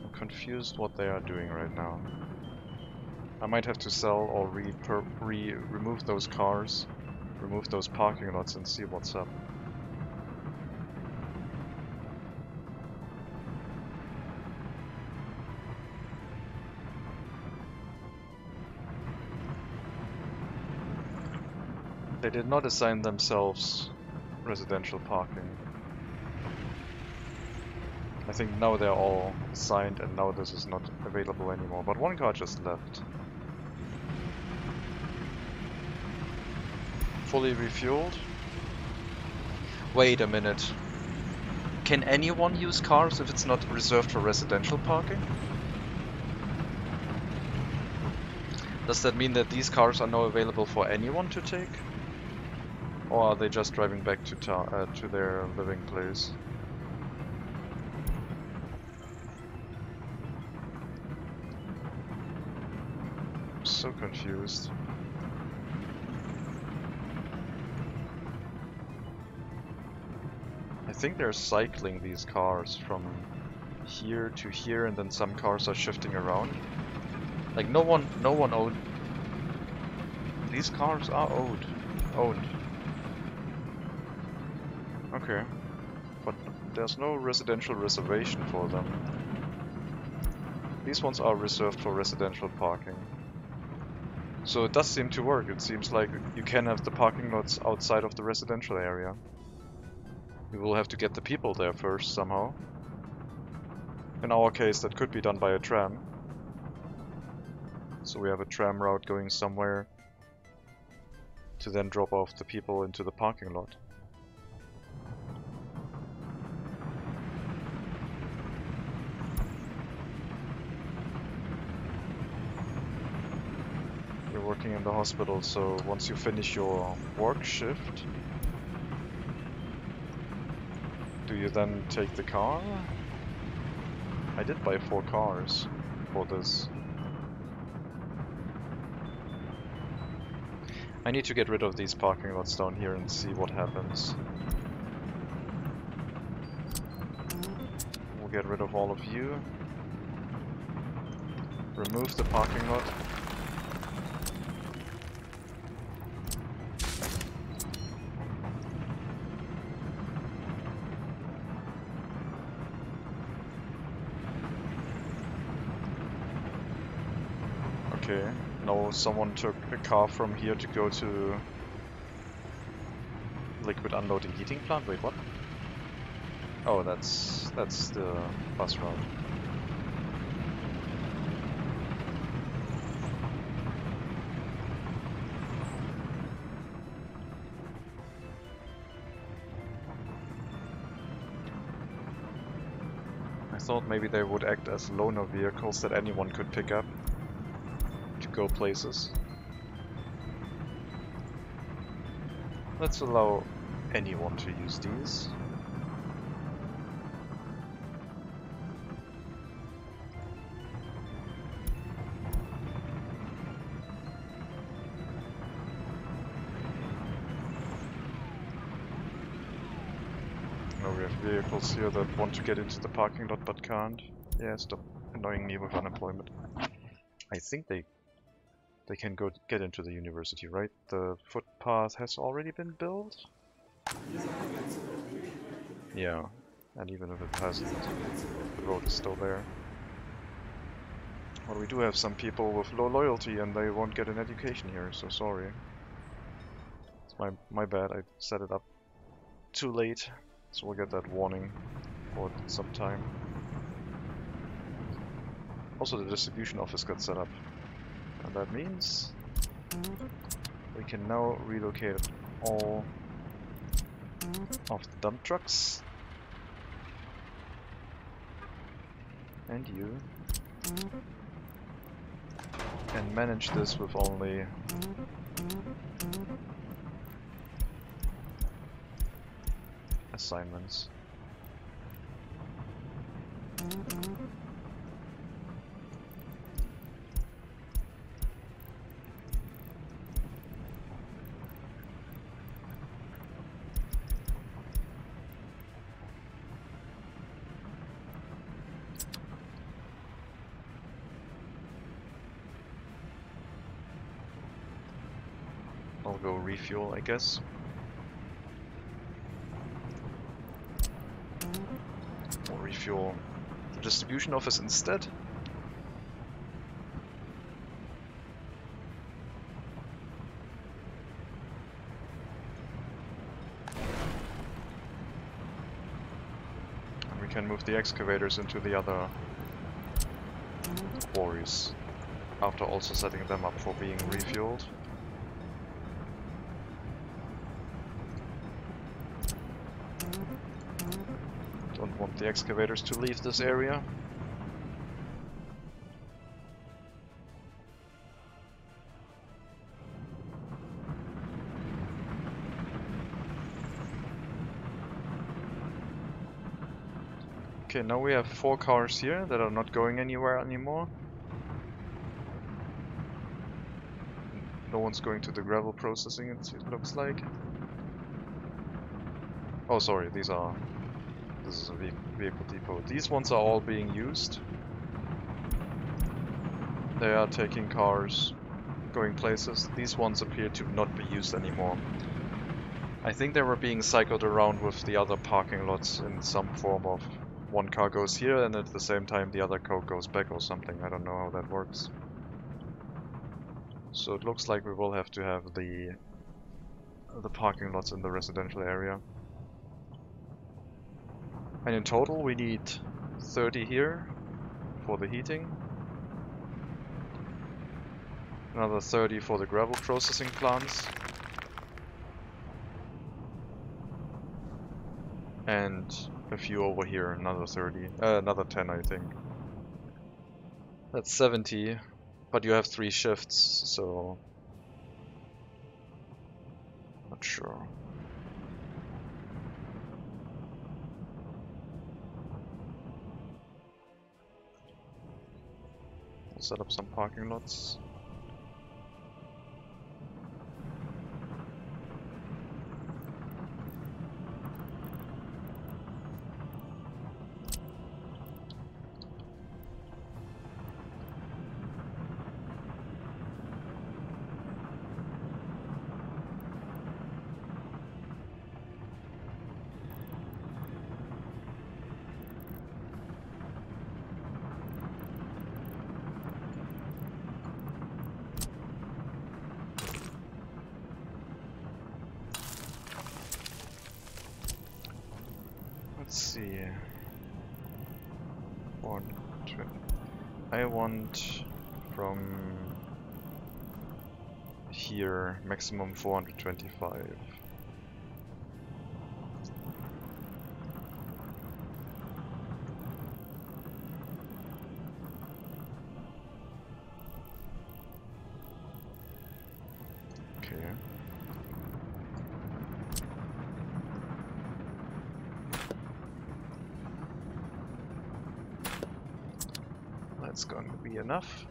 Speaker 1: I'm confused what they are doing right now. I might have to sell or remove those cars, remove those parking lots and see what's up. They did not assign themselves residential parking. I think now they're all assigned and now this is not available anymore, but one car just left. Fully refueled? Wait a minute. Can anyone use cars if it's not reserved for residential parking? Does that mean that these cars are now available for anyone to take? Or are they just driving back to their living place? I'm so confused. I think they're cycling these cars from here to here, and then some cars are shifting around. Like no one owned. These cars are owned. Okay, but there's no residential reservation for them. These ones are reserved for residential parking. So it does seem to work. It seems like you can have the parking lots outside of the residential area. We will have to get the people there first somehow. In our case, that could be done by a tram. So we have a tram route going somewhere to then drop off the people into the parking lot. You're working in the hospital, so once you finish your work shift, do you then take the car? I did buy 4 cars for this. I need to get rid of these parking lots down here and see what happens. We'll get rid of all of you. Remove the parking lot. Okay, no, someone took a car from here to go to liquid unloading heating plant. Wait, what? Oh, that's the bus route. thought maybe they would act as loaner vehicles that anyone could pick up to go places. Let's allow anyone to use these. Now we have vehicles here that want to get into the parking lot but can't. Yeah, stop annoying me with unemployment. I think they can get into the university, right? The footpath has already been built? Yeah, and even if it hasn't, the road is still there. Well, we do have some people with low loyalty and they won't get an education here, so sorry. It's my bad, I set it up too late, so we'll get that warning for some time. Also, the distribution office got set up, and that means we can now relocate all of the dump trucks. And you. And manage this with only assignments. I'll go refuel, I guess. We'll refuel the distribution office instead. And we can move the excavators into the other quarries, after also setting them up for being refueled. Don't want the excavators to leave this area. Okay, now we have 4 cars here that are not going anywhere anymore. No one's going to the gravel processing, it looks like. Oh, sorry, this is a vehicle depot. These ones are all being used. They are taking cars, going places. These ones appear to not be used anymore. I think they were being cycled around with the other parking lots in some form of one car goes here and at the same time the other car goes back or something. I don't know how that works. So it looks like we will have to have the parking lots in the residential area. And in total we need 30 here for the heating. Another 30 for the gravel processing plants. And a few over here, another 30, another 10 I think. That's 70, but you have 3 shifts, so not sure. We'll set up some parking lots. Let's see. 420. I want from here maximum 425. That's going to be enough.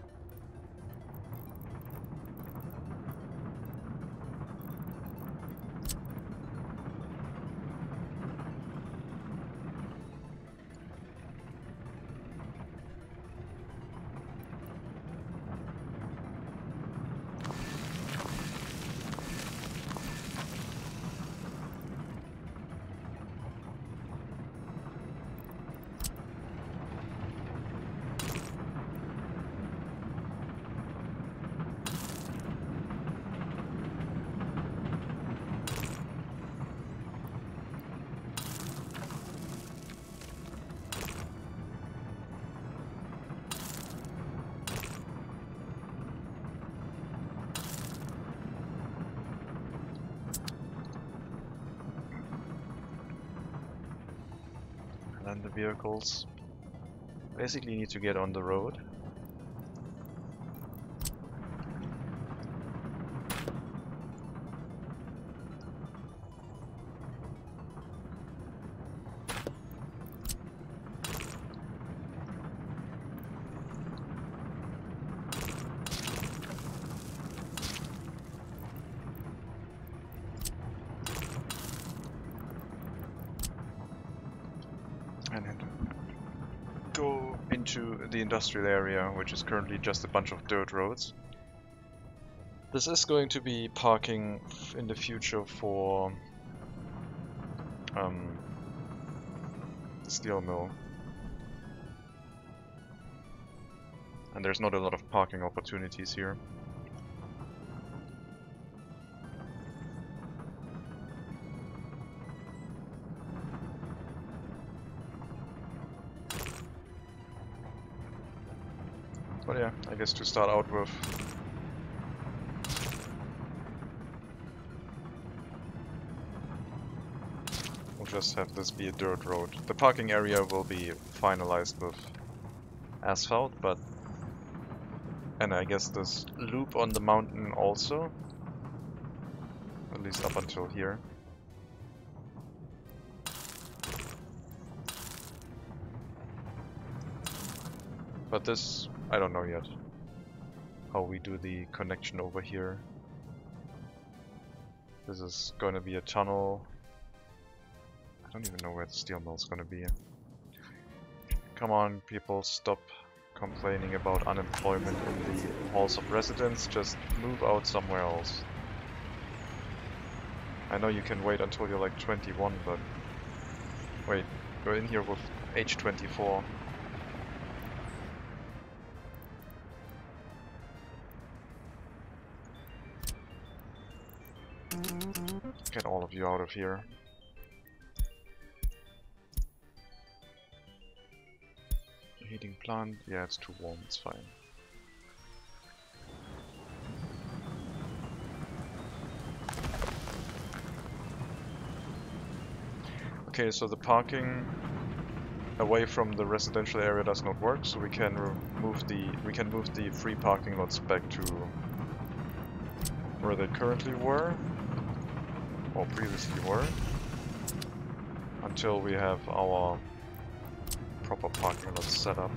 Speaker 1: And then the vehicles basically need to get on the road. And go into the industrial area, which is currently just a bunch of dirt roads. This is going to be parking in the future for the steel mill. And there's not a lot of parking opportunities here. But yeah, I guess to start out with, we'll just have this be a dirt road. The parking area will be finalized with asphalt, but and I guess this loop on the mountain also, at least up until here. But this, I don't know yet how we do the connection over here. This is going to be a tunnel. I don't even know where the steel mill is going to be. Come on, people, stop complaining about unemployment in the halls of residence. Just move out somewhere else. I know you can wait until you're like 21, but wait, go in here with age 24. Get all of you out of here. Heating plant, yeah, it's too warm, it's fine. Okay, so the parking away from the residential area does not work, so we can move the free parking lots back to where they currently were, or previously were, until we have our proper parking lots set up.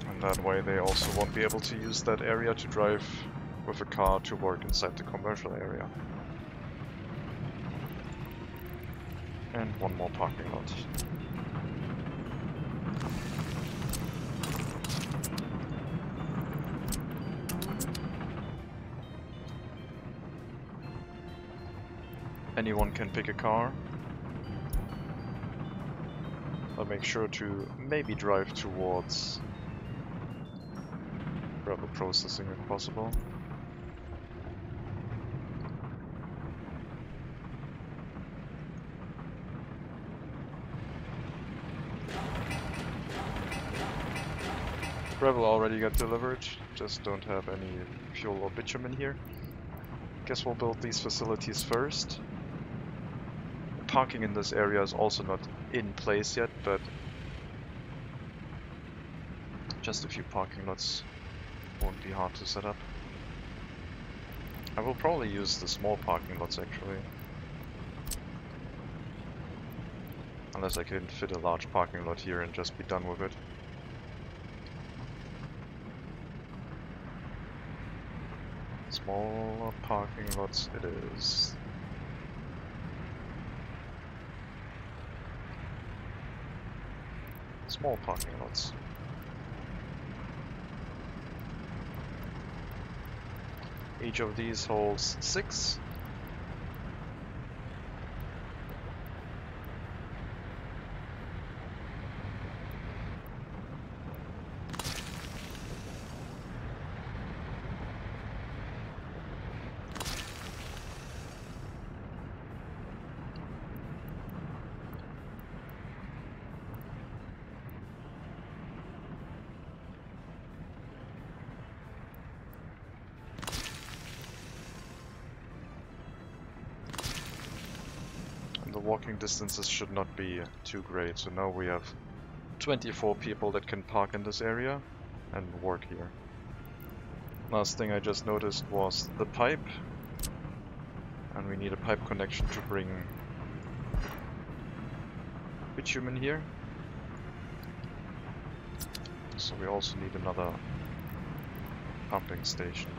Speaker 1: And that way they also won't be able to use that area to drive with a car to work inside the commercial area. And one more parking lot. Anyone can pick a car. I'll make sure to maybe drive towards rubber processing if possible. Gravel already got delivered, just don't have any fuel or bitumen here. Guess we'll build these facilities first. Parking in this area is also not in place yet, but just a few parking lots Won't be hard to set up. I will probably use the small parking lots actually. Unless I can fit a large parking lot here and just be done with it. Smaller parking lots it is. Small parking lots. Each of these holds 6. The walking distances should not be too great, so now we have 24 people that can park in this area and work here. Last thing I just noticed was the pipe, and we need a pipe connection to bring bitumen here. So we also need another pumping station.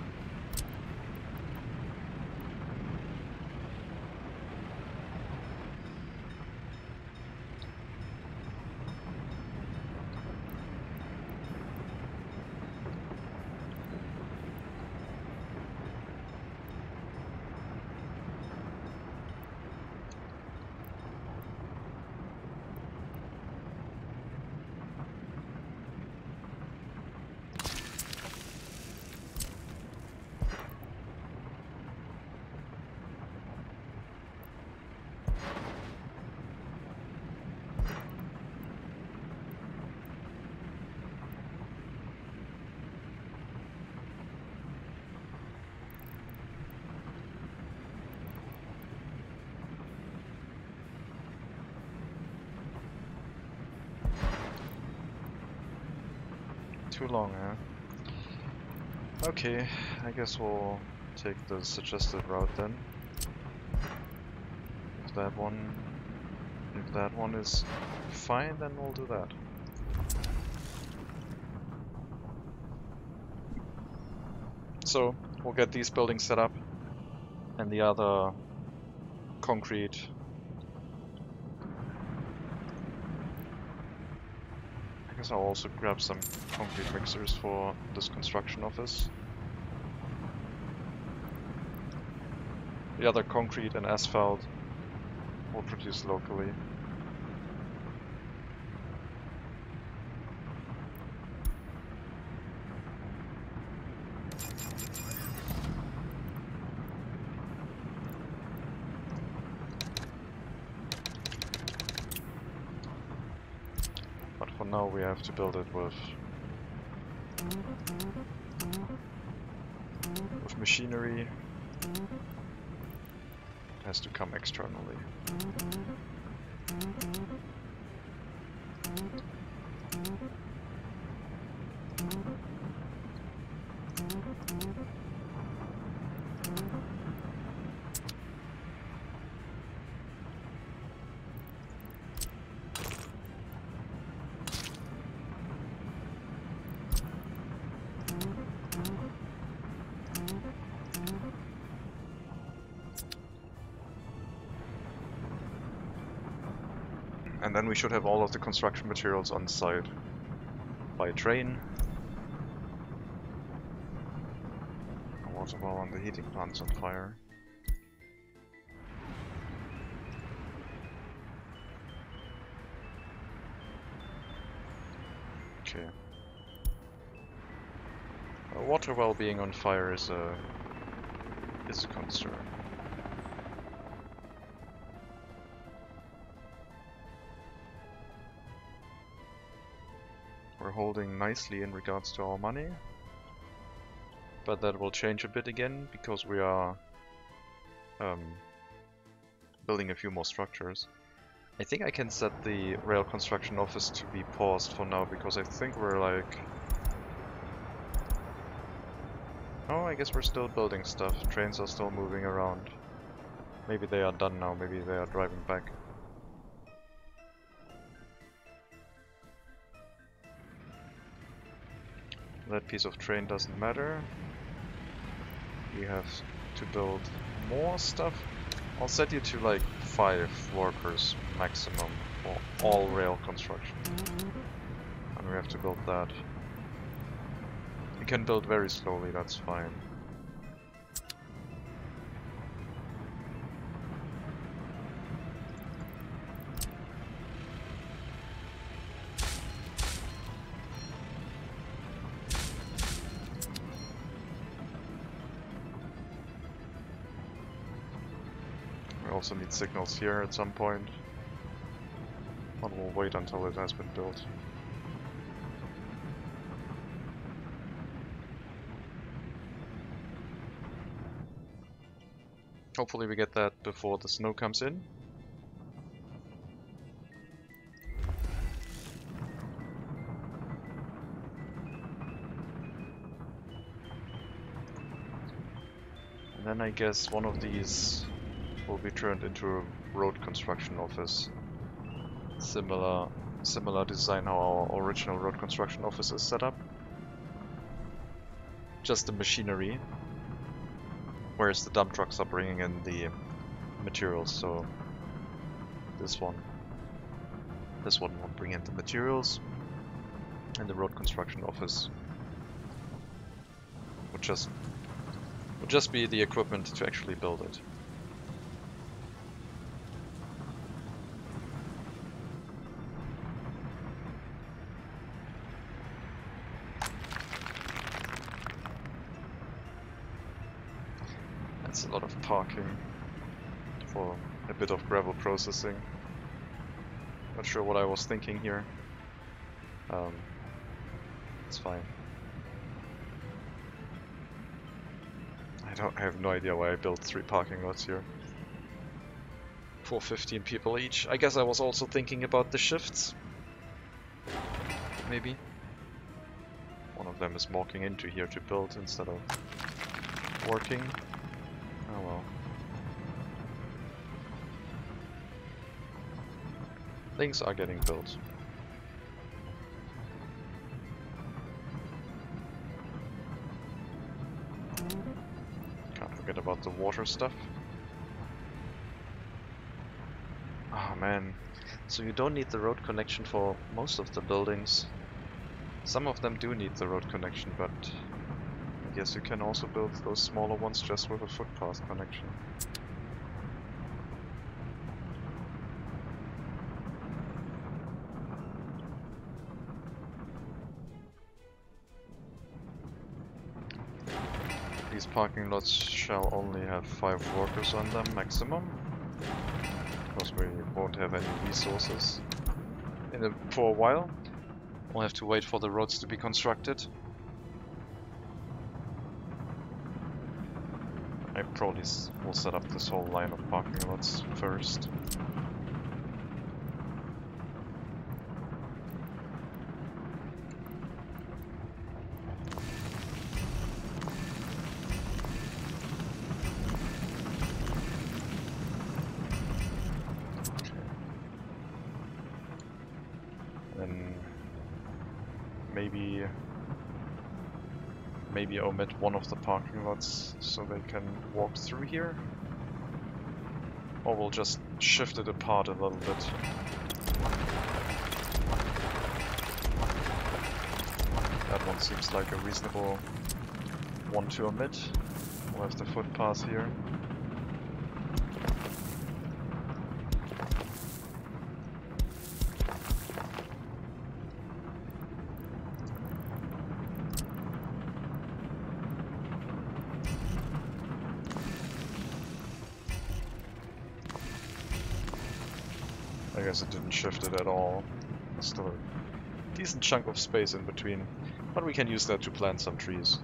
Speaker 1: Too long, huh? Okay, I guess we'll take the suggested route then. If that one is fine, then we'll do that. So we'll get these buildings set up, and the other concrete. I guess I'll also grab some concrete mixers for this construction office. The other concrete and asphalt we'll produce locally. But for now we have to build it with machinery. It has to come externally. And then we should have all of the construction materials on site by train. A water well on the heating plant's on fire. Okay. A water well being on fire is a concern. We're holding nicely in regards to our money, but that will change a bit again because we are building a few more structures. I think I can set the rail construction office to be paused for now because I think we're like Oh, I guess we're still building stuff. Trains are still moving around. Maybe they are done now, maybe they are driving back. That piece of train doesn't matter. We have to build more stuff. I'll set you to like 5 workers maximum for all rail construction. And we have to build that. You can build very slowly, that's fine. We also need signals here at some point. But we'll wait until it has been built. Hopefully we get that before the snow comes in. And then I guess one of these will be turned into a road construction office. Similar design how our original road construction office is set up. Just the machinery. Whereas the dump trucks are bringing in the materials, so this one will bring in the materials, and the road construction office would just be the equipment to actually build it. That's a lot of parking for a bit of gravel processing. Not sure what I was thinking here. It's fine. I have no idea why I built 3 parking lots here. For 15 people each. I guess I was also thinking about the shifts. Maybe. One of them is walking into here to build instead of working. Oh well. Things are getting built. Can't forget about the water stuff. Oh man. So you don't need the road connection for most of the buildings. Some of them do need the road connection, but I guess you can also build those smaller ones just with a footpath connection. These parking lots shall only have 5 workers on them maximum, because we won't have any resources for a while. We'll have to wait for the roads to be constructed. I probably will set up this whole line of parking lots first. Then maybe omit one of the parking lots so they can walk through here. Or we'll just shift it apart a little bit. That one seems like a reasonable one to omit. We'll have the footpath here. I guess it didn't shift it at all. Still a decent chunk of space in between, but we can use that to plant some trees.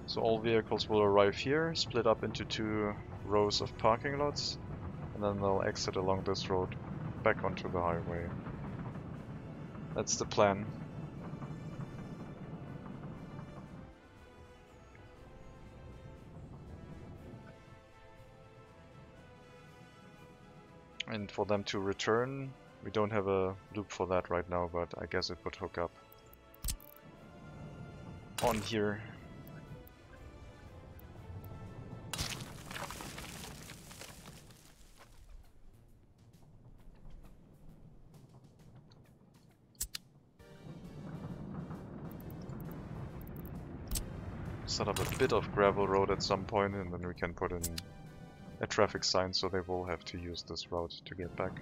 Speaker 1: So all vehicles will arrive here, split up into 2 rows of parking lots, and then they'll exit along this road back onto the highway. That's the plan. And for them to return, we don't have a loop for that right now, but I guess it would hook up on here. Set up a bit of gravel road at some point, and then we can put in a traffic sign so they will have to use this route to get back.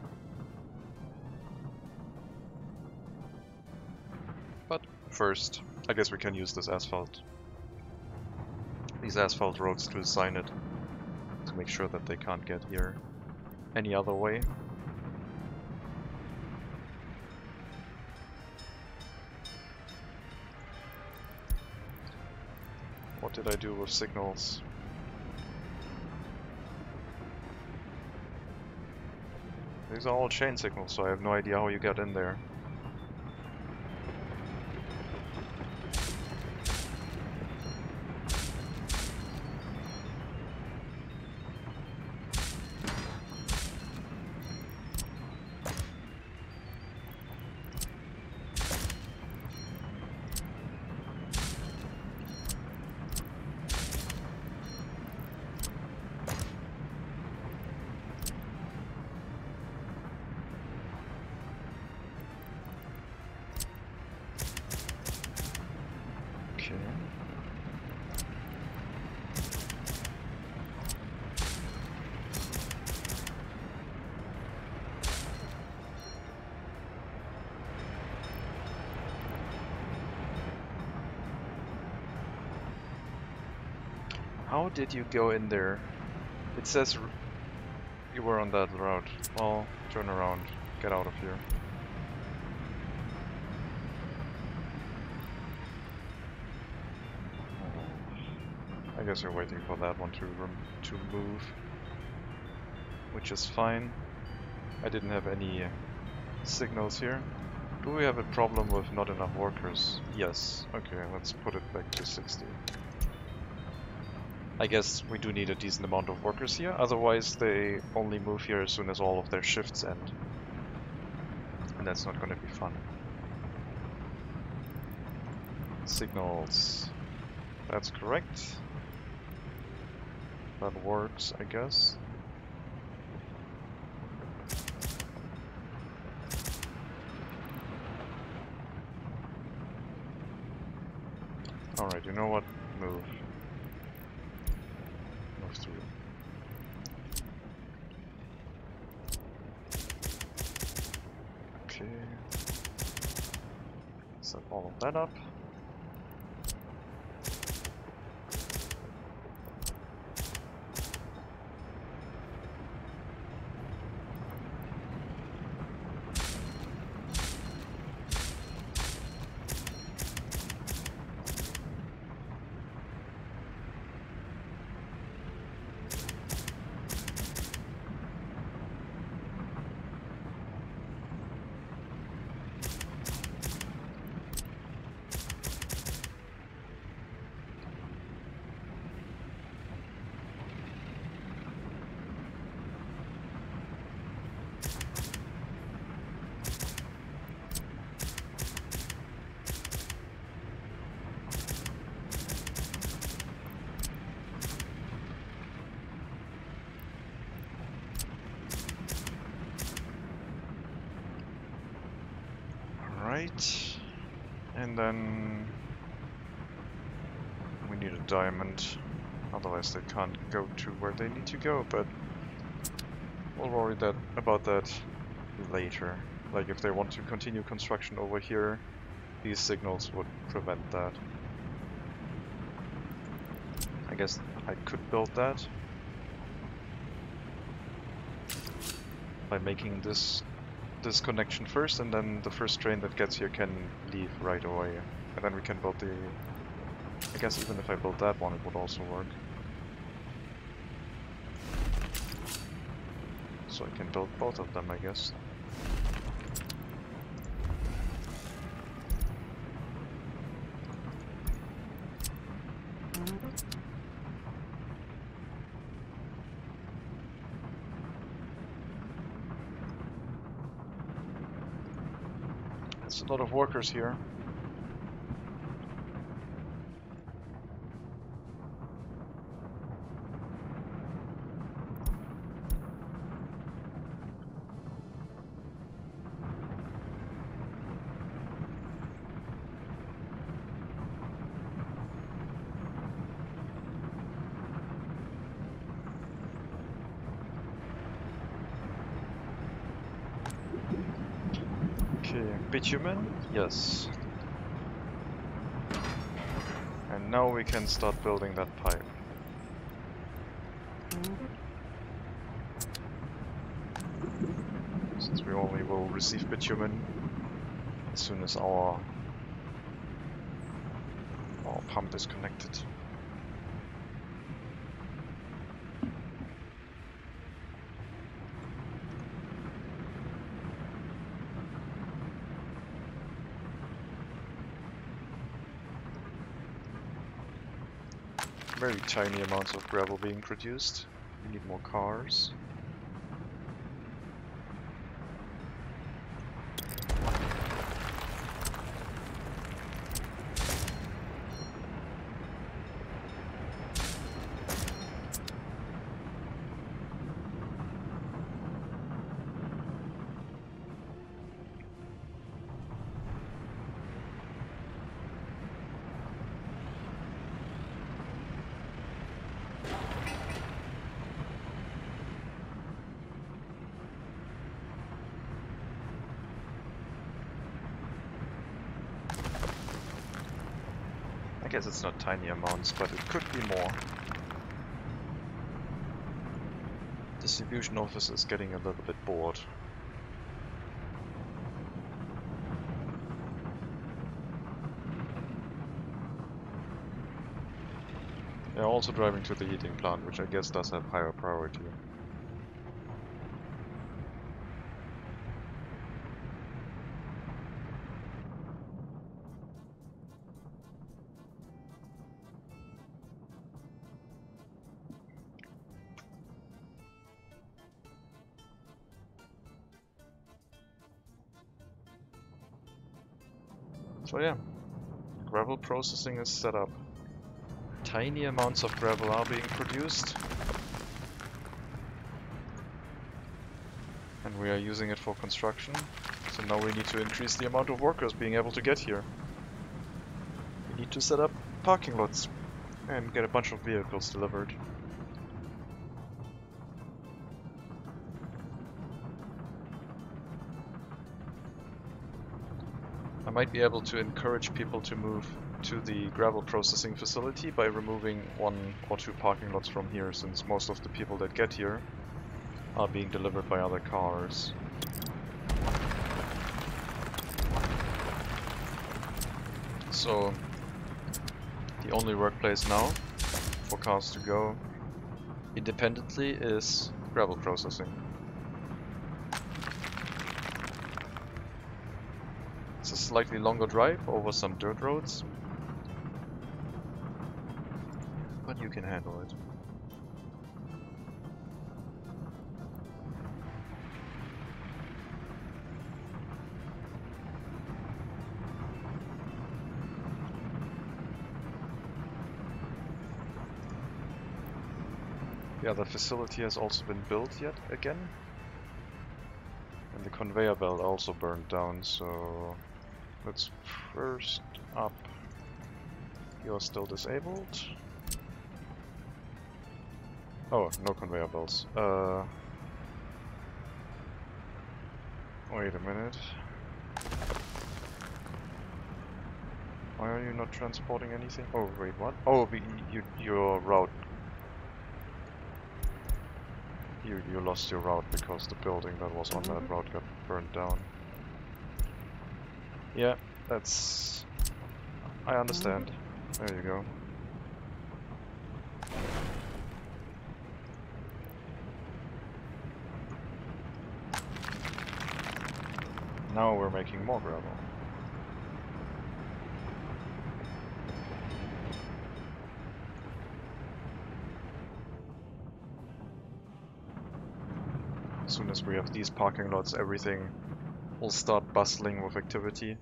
Speaker 1: But first, I guess we can use this asphalt, these asphalt roads to assign it, to make sure that they can't get here any other way. What did I do with signals? These are all chain signals, so I have no idea how you get in there. How did you go in there? It says you were on that route. Well, turn around. Get out of here. I guess you're waiting for that one to move, which is fine. I didn't have any signals here. Do we have a problem with not enough workers? Yes. Okay, let's put it back to 60. I guess we do need a decent amount of workers here, otherwise they only move here as soon as all of their shifts end. And that's not gonna be fun. Signals. That's correct. That works, I guess. Alright, you know what? Move. Move through. Okay. Set all of that up. Right, and then we need a diamond, otherwise they can't go to where they need to go, but we'll worry about that later. Like if they want to continue construction over here, these signals would prevent that. I guess I could build that by making this connection first, and then the first train that gets here can leave right away. And then we can build the... I guess even if I build that one, it would also work. So I can build both of them, I guess. There's a lot of workers here. Okay, bitumen, yes. And now we can start building that pipe. Since we only will receive bitumen as soon as our pump is connected. Very tiny amounts of gravel being produced. We need more cars. I guess it's not tiny amounts, but it could be more. Distribution office is getting a little bit bored. They're also driving to the heating plant, which I guess does have higher priority. So yeah, gravel processing is set up. Tiny amounts of gravel are being produced. And we are using it for construction. So now we need to increase the amount of workers being able to get here. We need to set up parking lots and get a bunch of vehicles delivered. I might be able to encourage people to move to the gravel processing facility by removing 1 or 2 parking lots from here, since most of the people that get here are being delivered by other cars. So the only workplace now for cars to go independently is gravel processing. It's a slightly longer drive over some dirt roads, but you can handle it. The other facility has also been built yet again, and the conveyor belt also burned down, so let's first up. You're still disabled. Oh, no conveyor belts. Wait a minute. Why are you not transporting anything? Oh, wait, what? Oh, your route. You lost your route because the building that was on that route got burned down. Yeah, that's... I understand. There you go. Now we're making more gravel. As soon as we have these parking lots, everything will start bustling with activity.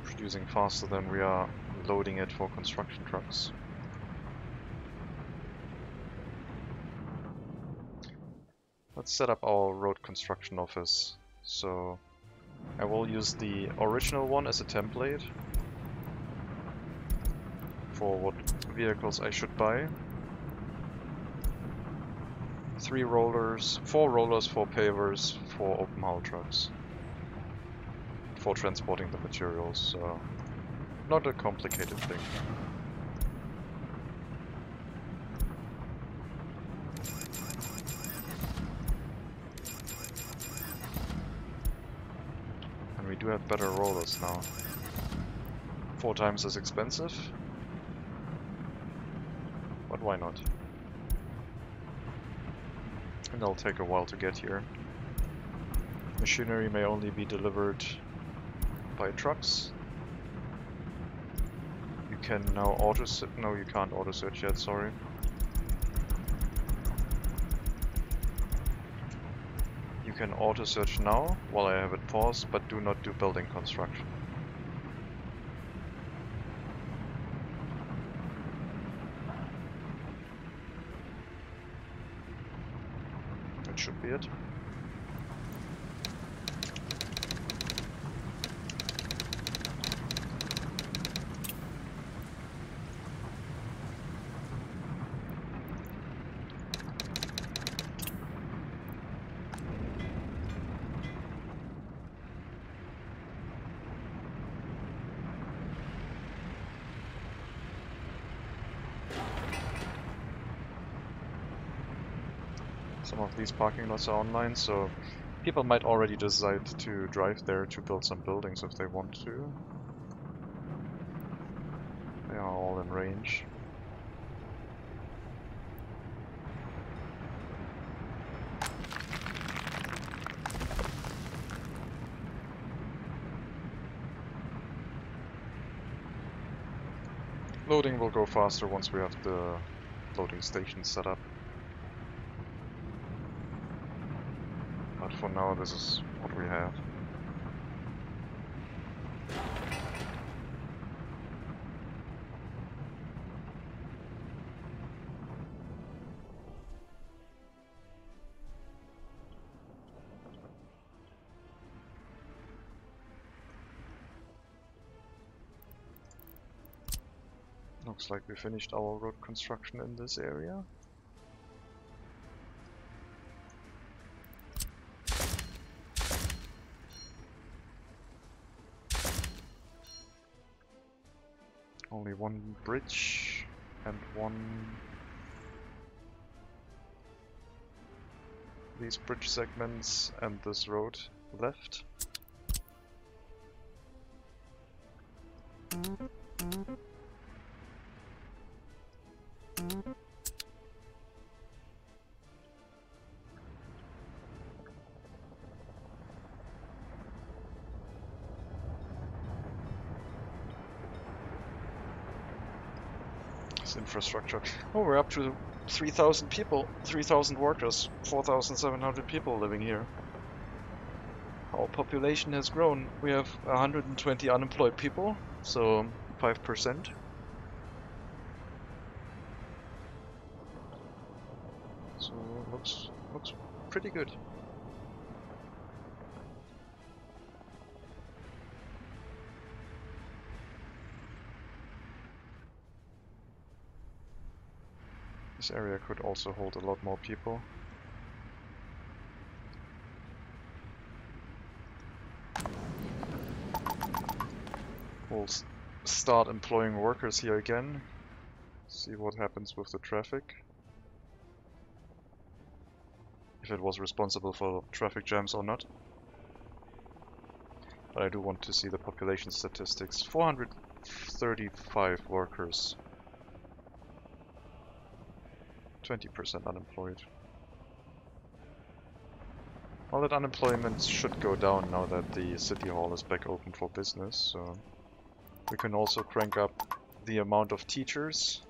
Speaker 1: Producing faster than we are loading it for construction trucks. Let's set up our road construction office. So I will use the original one as a template for what vehicles I should buy. 4 rollers, 4 pavers, 4 open haul trucks for transporting the materials, so not a complicated thing. And we do have better rollers now. 4 times as expensive, but why not? And they'll take a while to get here. Machinery may only be delivered by trucks. You can now auto-search. No, you can't auto-search yet, sorry. You can auto-search now while I have it paused, but do not do building construction. That should be it. Some of these parking lots are online, so people might already decide to drive there to build some buildings if they want to. They are all in range. Loading will go faster once we have the loading station set up. But for now, this is what we have. Looks like we finished our road construction in this area. Only one bridge and these bridge segments and this road left. Infrastructure. Oh, we're up to 3,000 people, 3,000 workers, 4,700 people living here. Our population has grown. We have 120 unemployed people, so 5%. So looks pretty good. This area could also hold a lot more people. We'll start employing workers here again. See what happens with the traffic. If it was responsible for traffic jams or not. But I do want to see the population statistics. 435 workers. 20% unemployed. Well, that unemployment should go down now that the city hall is back open for business, so we can also crank up the amount of teachers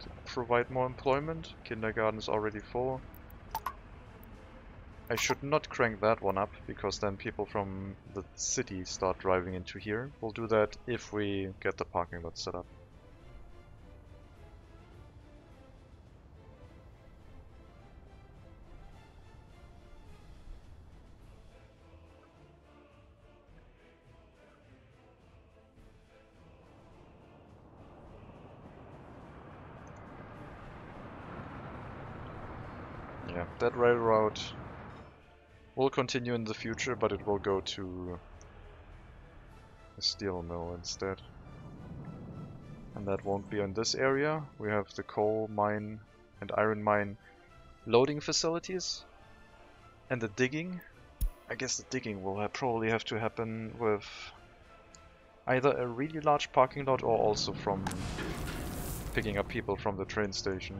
Speaker 1: to provide more employment. Kindergarten is already full. I should not crank that one up, because then people from the city start driving into here. We'll do that if we get the parking lot set up. Yeah, that railroad will continue in the future, but it will go to a steel mill instead. And that won't be in this area. We have the coal mine and iron mine loading facilities. And the digging. I guess the digging will probably have to happen with either a really large parking lot or also from picking up people from the train station.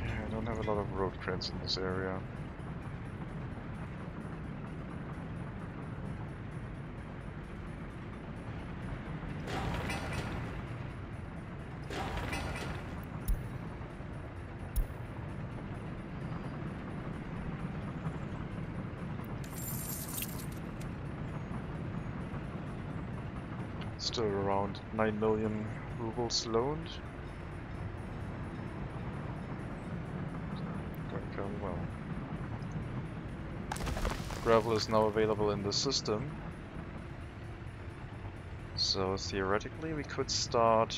Speaker 1: I don't have a lot of road cranes in this area. Still around 9 million rubles loaned. Going fairly well. Gravel is now available in the system. So theoretically we could start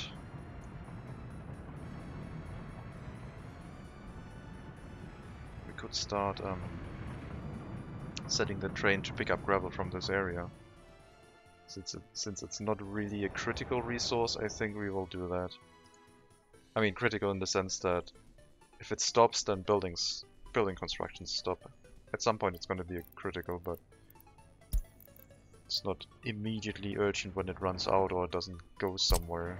Speaker 1: setting the train to pick up gravel from this area. Since it's not really a critical resource, I think we will do that. I mean, critical in the sense that if it stops, then building constructions stop. At some point it's going to be critical, but it's not immediately urgent when it runs out or it doesn't go somewhere.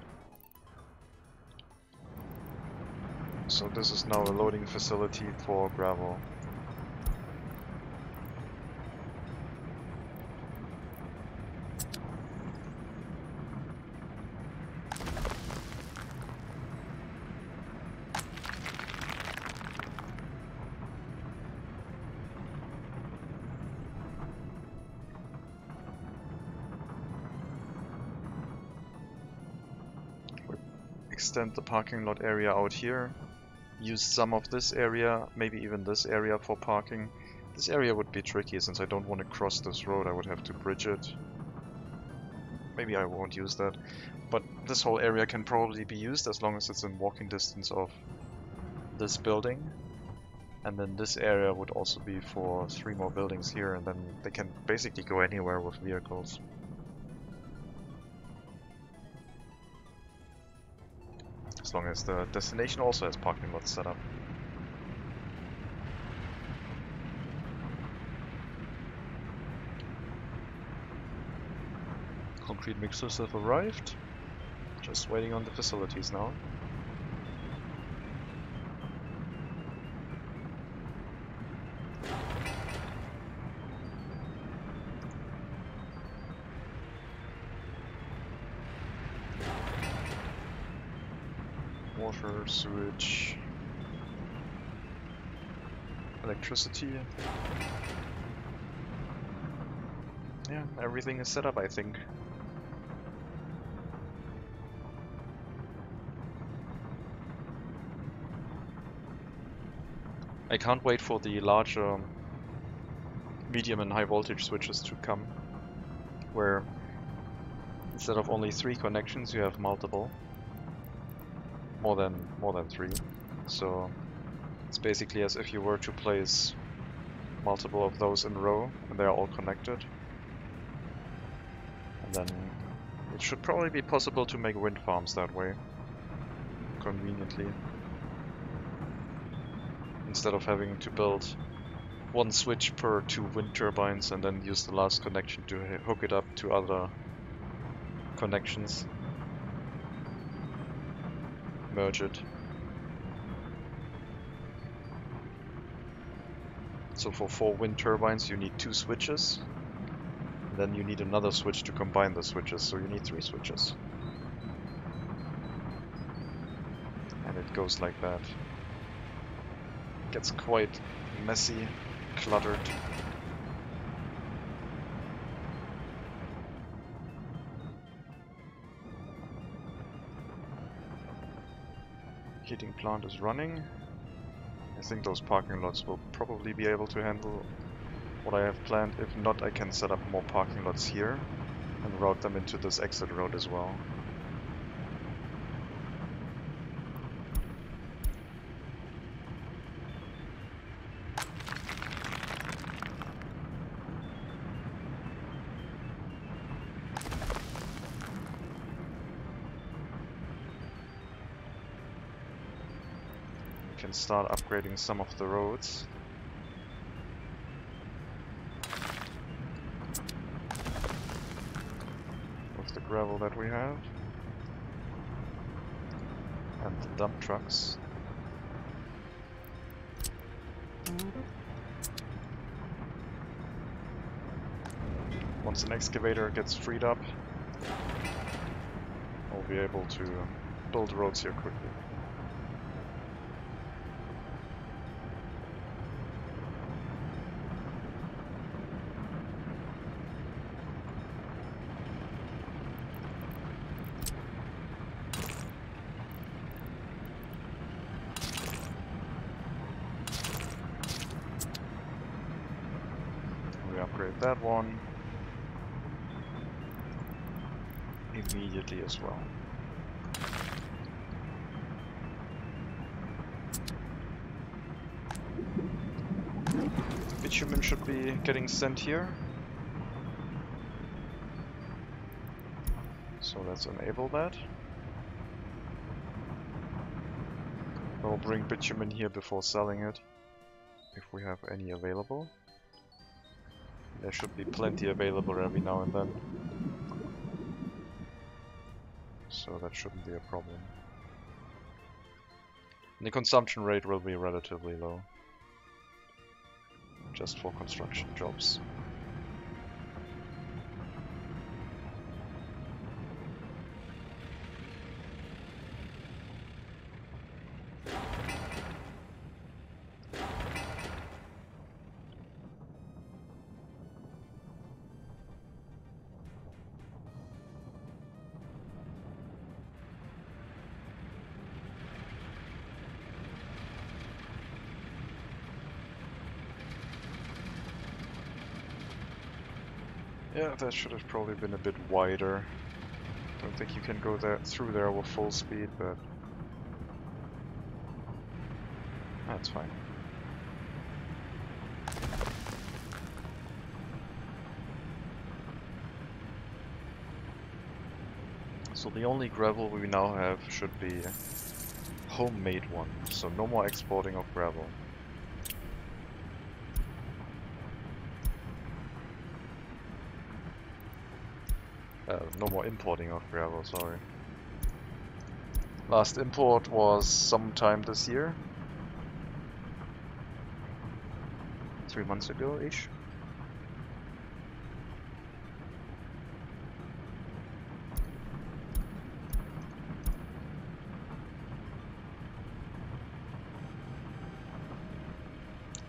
Speaker 1: So this is now a loading facility for gravel. Extend the parking lot area out here. Use some of this area, maybe even this area for parking. This area would be tricky since I don't want to cross this road, I would have to bridge it. Maybe I won't use that, but this whole area can probably be used as long as it's in walking distance of this building. And then this area would also be for 3 more buildings here, and then they can basically go anywhere with vehicles. As long as the destination also has parking lots set up. Concrete mixers have arrived. Just waiting on the facilities now. Water, sewage, electricity. Yeah, everything is set up, I think. I can't wait for the larger medium and high voltage switches to come, where Instead of only 3 connections, you have multiple. More than 3. So it's basically as if you were to place multiple of those in a row, and they're all connected. And then it should probably be possible to make wind farms that way, conveniently. Instead of having to build one switch per 2 wind turbines and then use the last connection to hook it up to other connections. Merge it. So for 4 wind turbines you need 2 switches. And then you need another switch to combine the switches, so you need 3 switches. And it goes like that. Gets quite messy, cluttered. Heating plant is running. I think those parking lots will probably be able to handle what I have planned. If not, I can set up more parking lots here and route them into this exit road as well. Can start upgrading some of the roads. With the gravel that we have. And the dump trucks. Once an excavator gets freed up, I'll be able to build roads here quickly. Upgrade that one immediately as well. Bitumen should be getting sent here. So let's enable that. We'll bring bitumen here before selling it, if we have any available. There should be plenty available every now and then. So that shouldn't be a problem. And the consumption rate will be relatively low. Just for construction jobs. Yeah, that should have probably been a bit wider. Don't think you can go through there with full speed, but that's fine. So the only gravel we now have should be homemade one, so no more exporting of gravel. No more importing of gravel, sorry. Last import was sometime this year. 3 months ago-ish.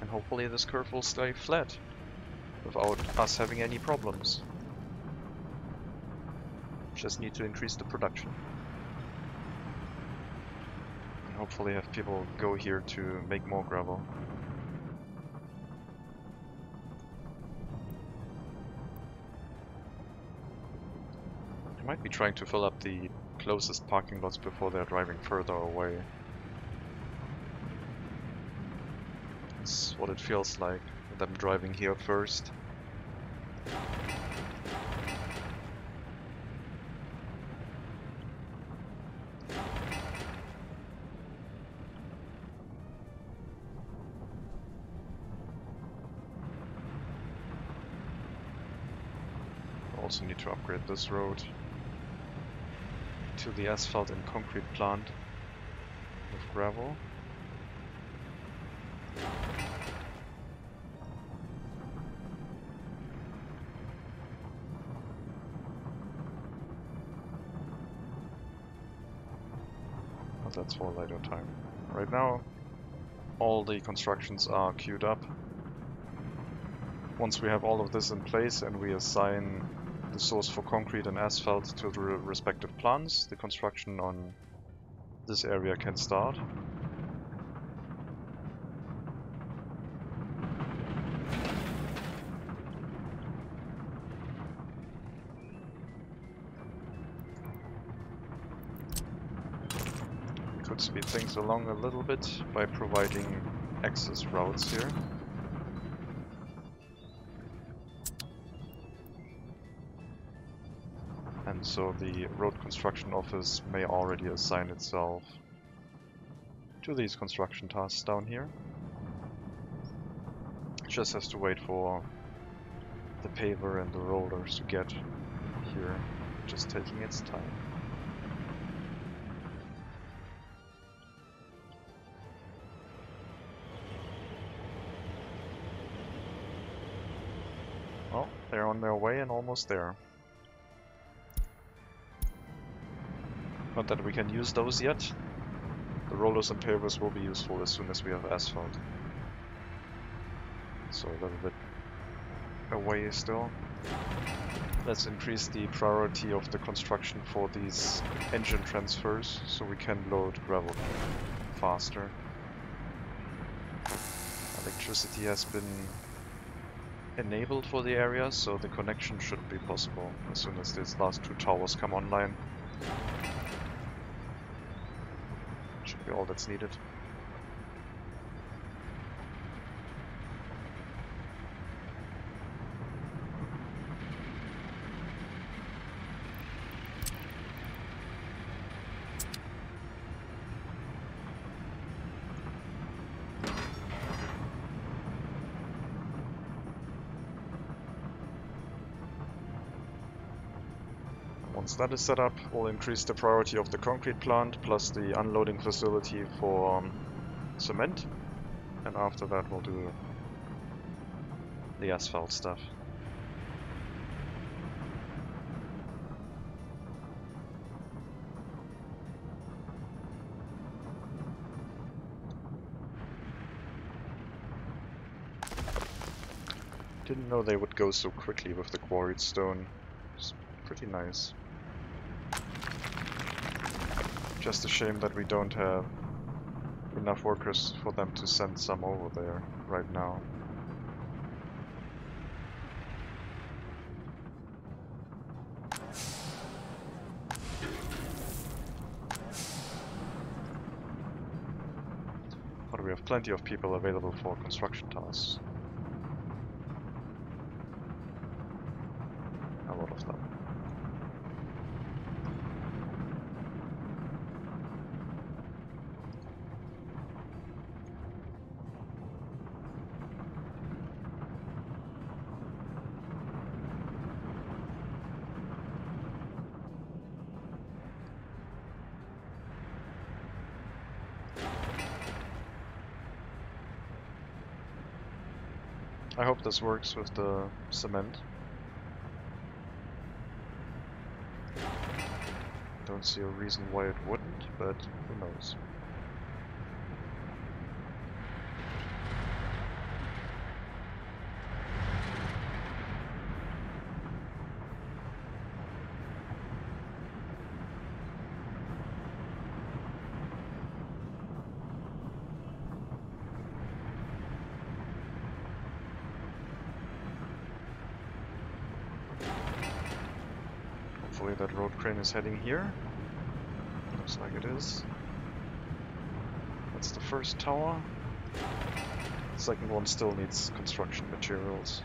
Speaker 1: And hopefully this curve will stay flat without us having any problems. Just need to increase the production. And hopefully have people go here to make more gravel. I Might be trying to fill up the closest parking lots before they're driving further away. That's what it feels like, them driving here first. Also need to upgrade this road to the asphalt and concrete plant with gravel. But that's for a later time. Right now, all the constructions are queued up. Once we have all of this in place and we assign the source for concrete and asphalt to the respective plants, the construction on this area can start. We could speed things along a little bit by providing access routes here. And so the road construction office may already assign itself to these construction tasks down here. It just has to wait for the paver and the rollers to get here, just taking its time. Well, they're on their way and almost there. Not that we can use those yet. The rollers and pavers will be useful as soon as we have asphalt. So a little bit away still. Let's increase the priority of the construction for these engine transfers so we can load gravel faster. Electricity has been enabled for the area, so the connection should be possible as soon as these last two towers come online. Should be all that's needed. Once that is set up, we'll increase the priority of the concrete plant plus the unloading facility for cement, and after that we'll do the asphalt stuff. Didn't know they would go so quickly with the quarried stone. It's pretty nice. Just a shame that we don't have enough workers for them to send some over there right now. But we have plenty of people available for construction tasks. A lot of them. I hope this works with the cement. Don't see a reason why it wouldn't, but who knows. Hopefully that road crane is heading here. Looks like it is. That's the first tower. The second one still needs construction materials.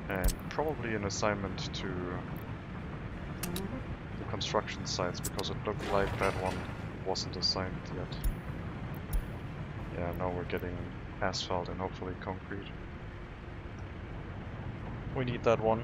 Speaker 1: And probably an assignment to the construction sites, because it looked like that one wasn't assigned yet. Yeah, now we're getting asphalt and hopefully concrete. We need that one.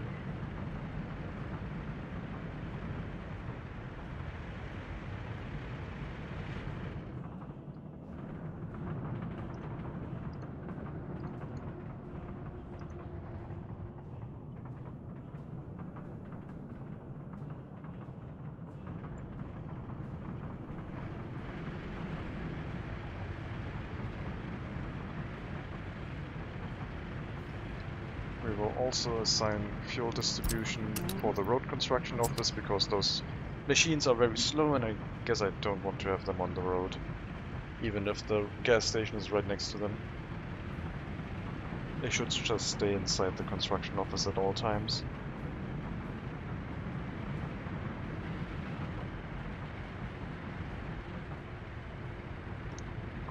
Speaker 1: We will also assign fuel distribution for the road construction office, because those machines are very slow and I guess I don't want to have them on the road, even if the gas station is right next to them. They should just stay inside the construction office at all times.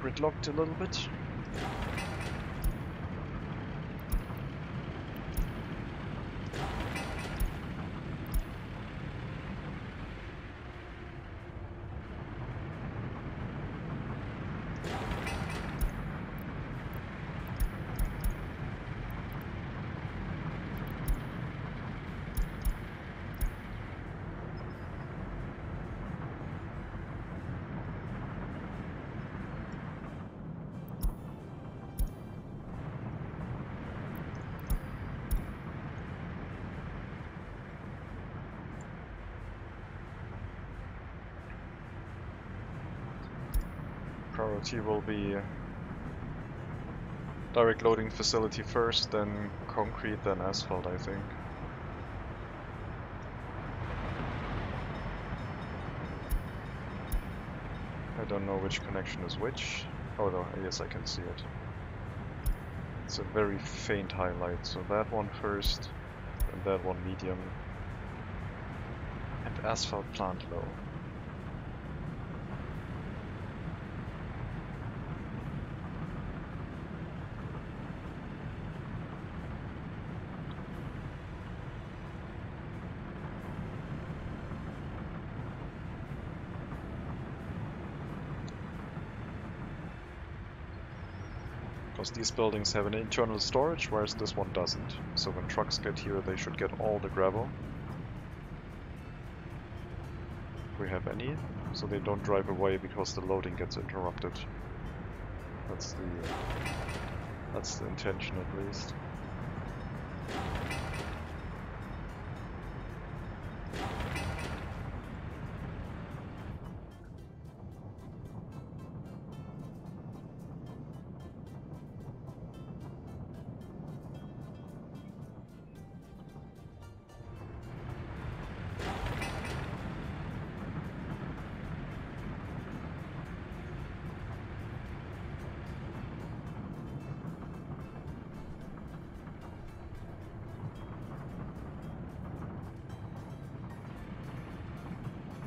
Speaker 1: Gridlocked a little bit. Priority will be direct loading facility first, then concrete, then asphalt, I think. I don't know which connection is which. Oh no, yes, I can see it. It's a very faint highlight, so that one first, and that one medium, and asphalt plant low. Because these buildings have an internal storage, whereas this one doesn't. So when trucks get here, they should get all the gravel. If we have any, so they don't drive away because the loading gets interrupted. That's the intention, at least.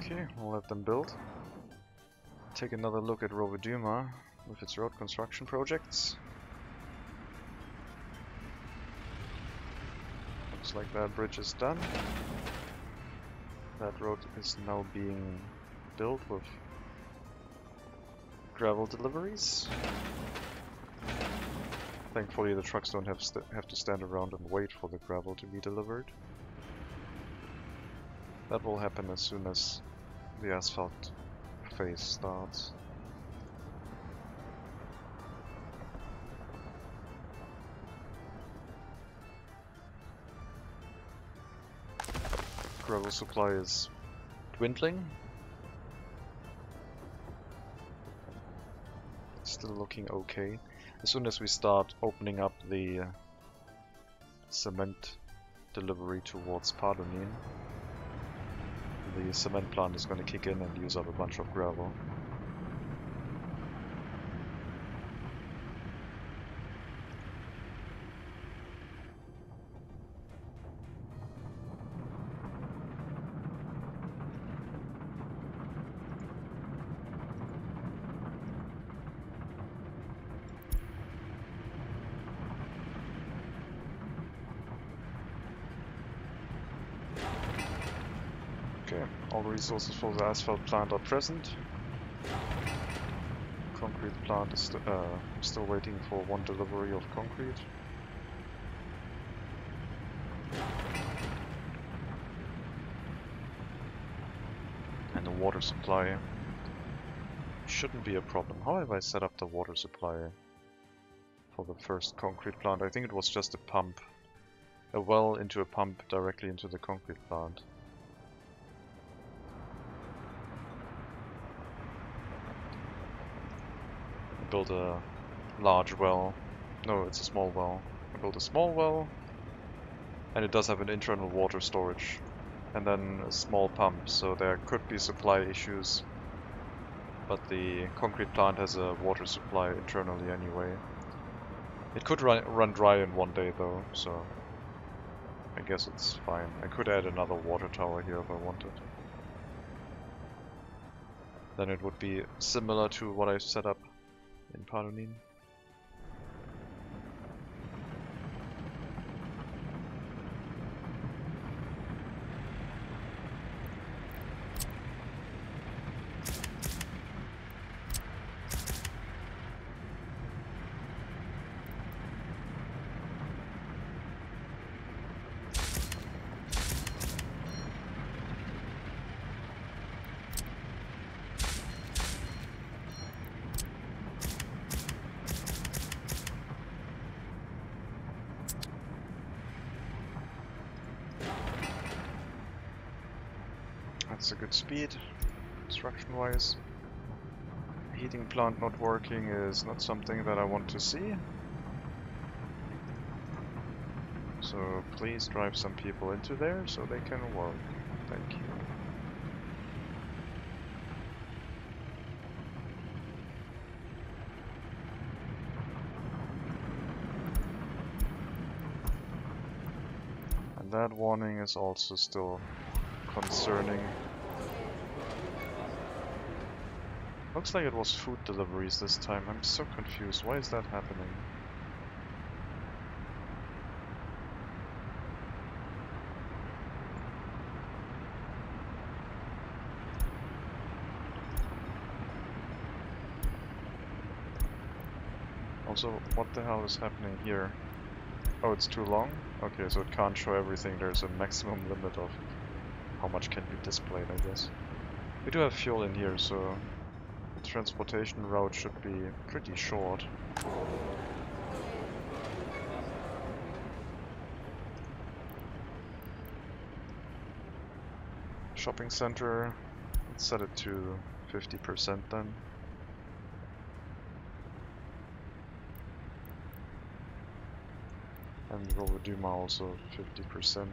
Speaker 1: Okay, we'll let them build. Take another look at Roveduma with its road construction projects. Looks like that bridge is done. That road is now being built with gravel deliveries. Thankfully the trucks don't have to stand around and wait for the gravel to be delivered. That will happen as soon as the asphalt phase starts. Gravel supply is dwindling. Still looking okay. As soon as we start opening up the cement delivery towards Pardonin, the cement plant is going to kick in and use up a bunch of gravel.
Speaker 2: Okay, all resources for the asphalt plant are present. Concrete plant is still waiting for one delivery of concrete. And the water supply shouldn't be a problem. How have I set up the water supply for the first concrete plant? I think it was just a pump. A well into a pump directly into the concrete plant. Build a large well. No, it's a small well. I built a small well, and it does have an internal water storage, and then a small pump, so there could be supply issues, but the concrete plant has a water supply internally anyway. It could run dry in one day though, so I guess it's fine. I could add another water tower here if I wanted. Then it would be similar to what I set up in Padonin. That's a good speed, construction-wise. Heating plant not working is not something that I want to see. So please drive some people into there so they can work. Thank you. And that warning is also still concerning. Looks like it was food deliveries this time. I'm so confused. Why is that happening? Also, what the hell is happening here? Oh, it's too long? Okay, so it can't show everything. There's a maximum limit of how much can be displayed, I guess. We do have fuel in here, so the transportation route should be pretty short. Shopping center, let's set it to 50% then. And Rovoduma also 50%.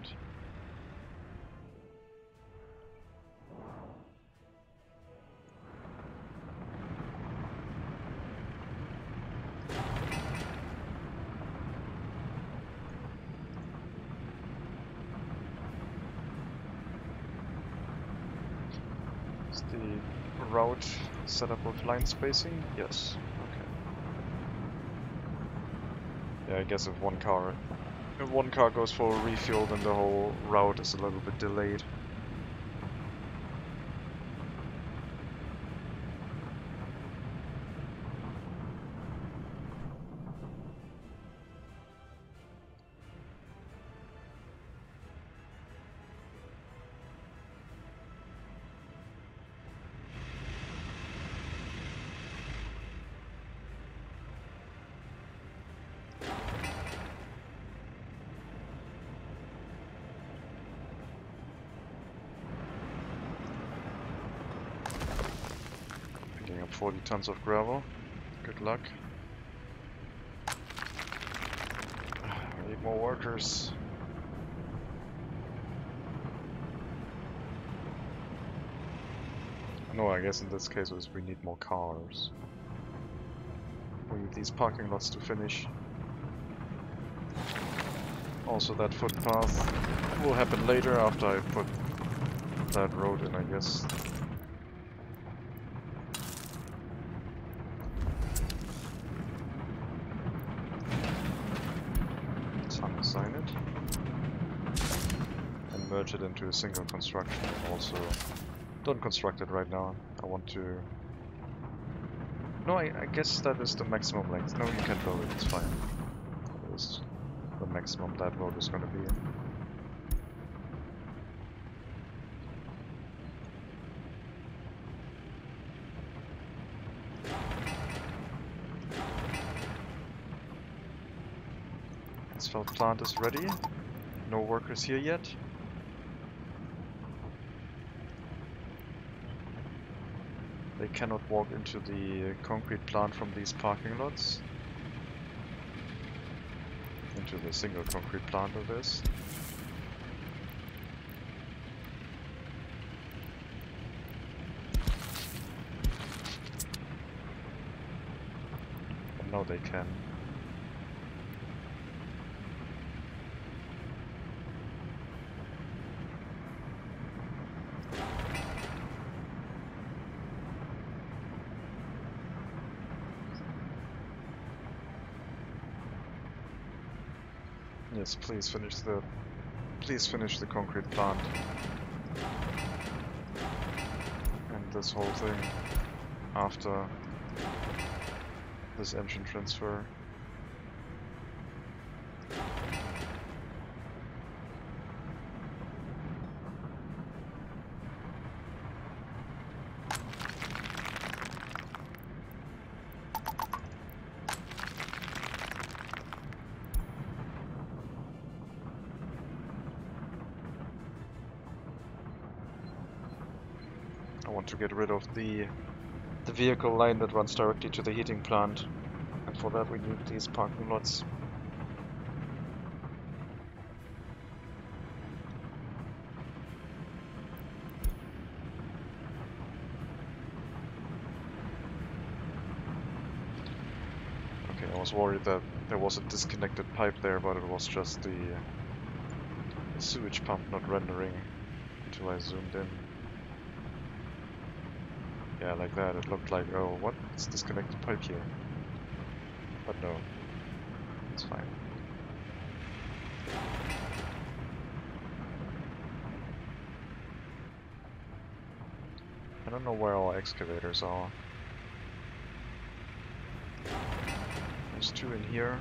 Speaker 2: Is the route set up with line spacing? Yes. Okay. Yeah, I guess if one car goes for a refuel, then the whole route is a little bit delayed. Picking up 40 tons of gravel. Good luck. We need more workers. No, I guess in this case we need more cars. We need these parking lots to finish. Also that footpath will happen later after I put that road in, I guess. Let's unassign it. And merge merge it into a single construction. Also, don't construct it right now. I want to... No, I guess that is the maximum length. No, you can build it, it's fine. That is the maximum that road is gonna be. Asphalt plant is ready. No workers here yet. They cannot walk into the concrete plant from these parking lots. Into the single concrete plant of this. But now they can. Yes, please finish the concrete plant. And this whole thing after this engine transfer. I want to get rid of the vehicle line that runs directly to the heating plant, and for that we need these parking lots. Okay, I was worried that there was a disconnected pipe there, but it was just the sewage pump not rendering until I zoomed in. Yeah, like that. It looked like, oh, what? It's disconnected pipe here. But no, it's fine. I don't know where our excavators are. There's two in here.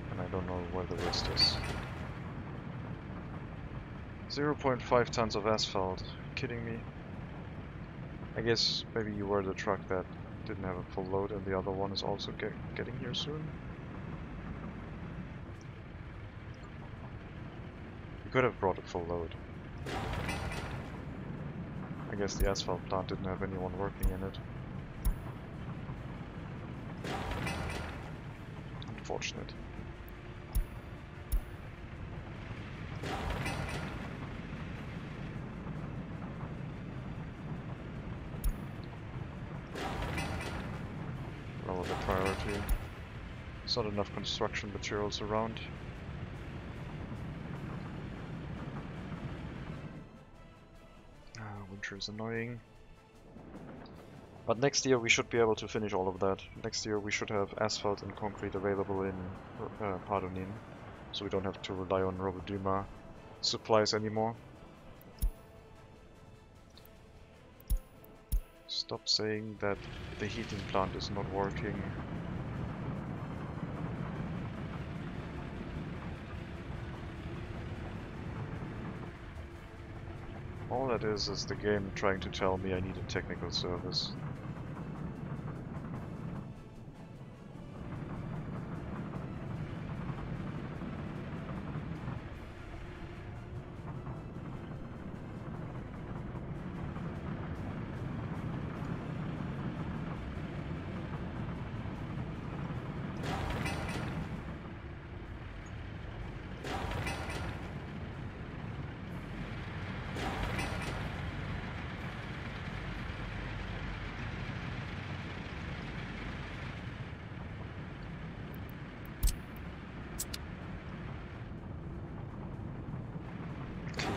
Speaker 2: And I don't know where the rest is. 0.5 tons of asphalt. Kidding me? I guess maybe you were the truck that didn't have a full load and the other one is also getting here soon. You could have brought a full load. I guess the asphalt plant didn't have anyone working in it. Unfortunate. Lower the priority. There's not enough construction materials around. Winter is annoying. But next year we should be able to finish all of that. Next year we should have asphalt and concrete available in Pardonin, so we don't have to rely on Roboduma supplies anymore. Stop saying that the heating plant is not working. All that is the game trying to tell me I need a technical service.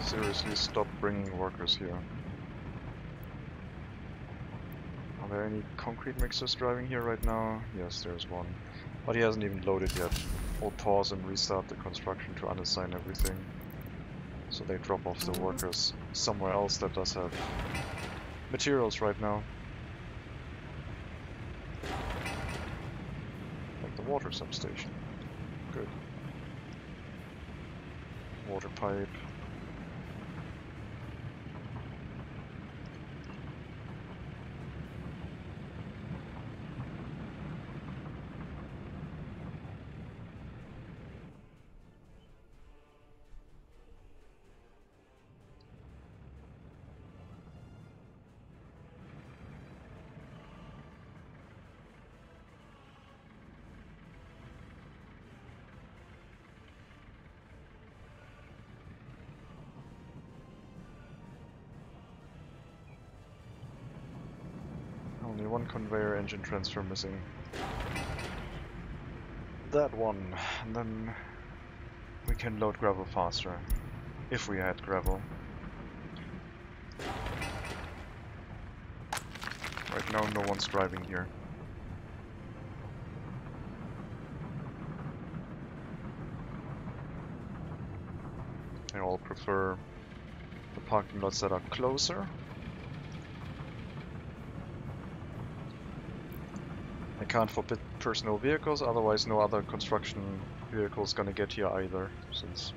Speaker 2: Seriously, stop bringing workers here. Are there any concrete mixers driving here right now? Yes, there's one. But he hasn't even loaded yet. We'll pause and restart the construction to unassign everything. So they drop off the workers somewhere else that does have materials right now. Like the water substation. Good. Water pipe. Only one conveyor engine transfer missing. That one, and then we can load gravel faster, if we had gravel. Right now no one's driving here. I all prefer the parking lots that are closer. I can't forbid personal vehicles, otherwise no other construction vehicle is gonna get here either, since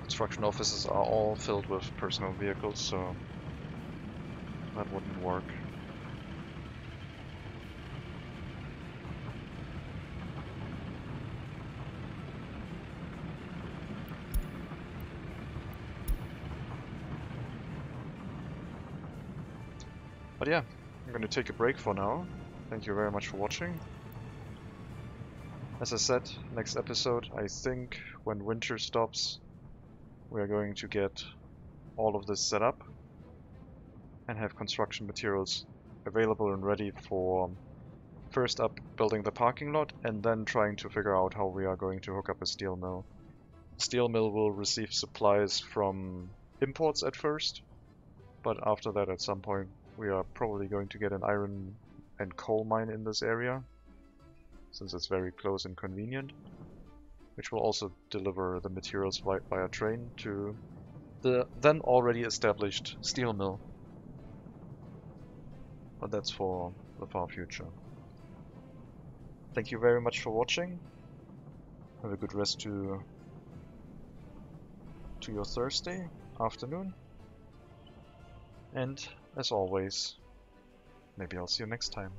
Speaker 2: construction offices are all filled with personal vehicles, so that wouldn't work. But yeah, I'm gonna take a break for now. Thank you very much for watching. As I said, next episode, I think when winter stops, we are going to get all of this set up and have construction materials available and ready for first up building the parking lot and then trying to figure out how we are going to hook up a steel mill. Steel mill will receive supplies from imports at first, but after that at some point we are probably going to get an iron and coal mine in this area, since it's very close and convenient, which will also deliver the materials via train to the then already established steel mill. But that's for the far future. Thank you very much for watching. Have a good rest to your Thursday afternoon. And as always, maybe I'll see you next time.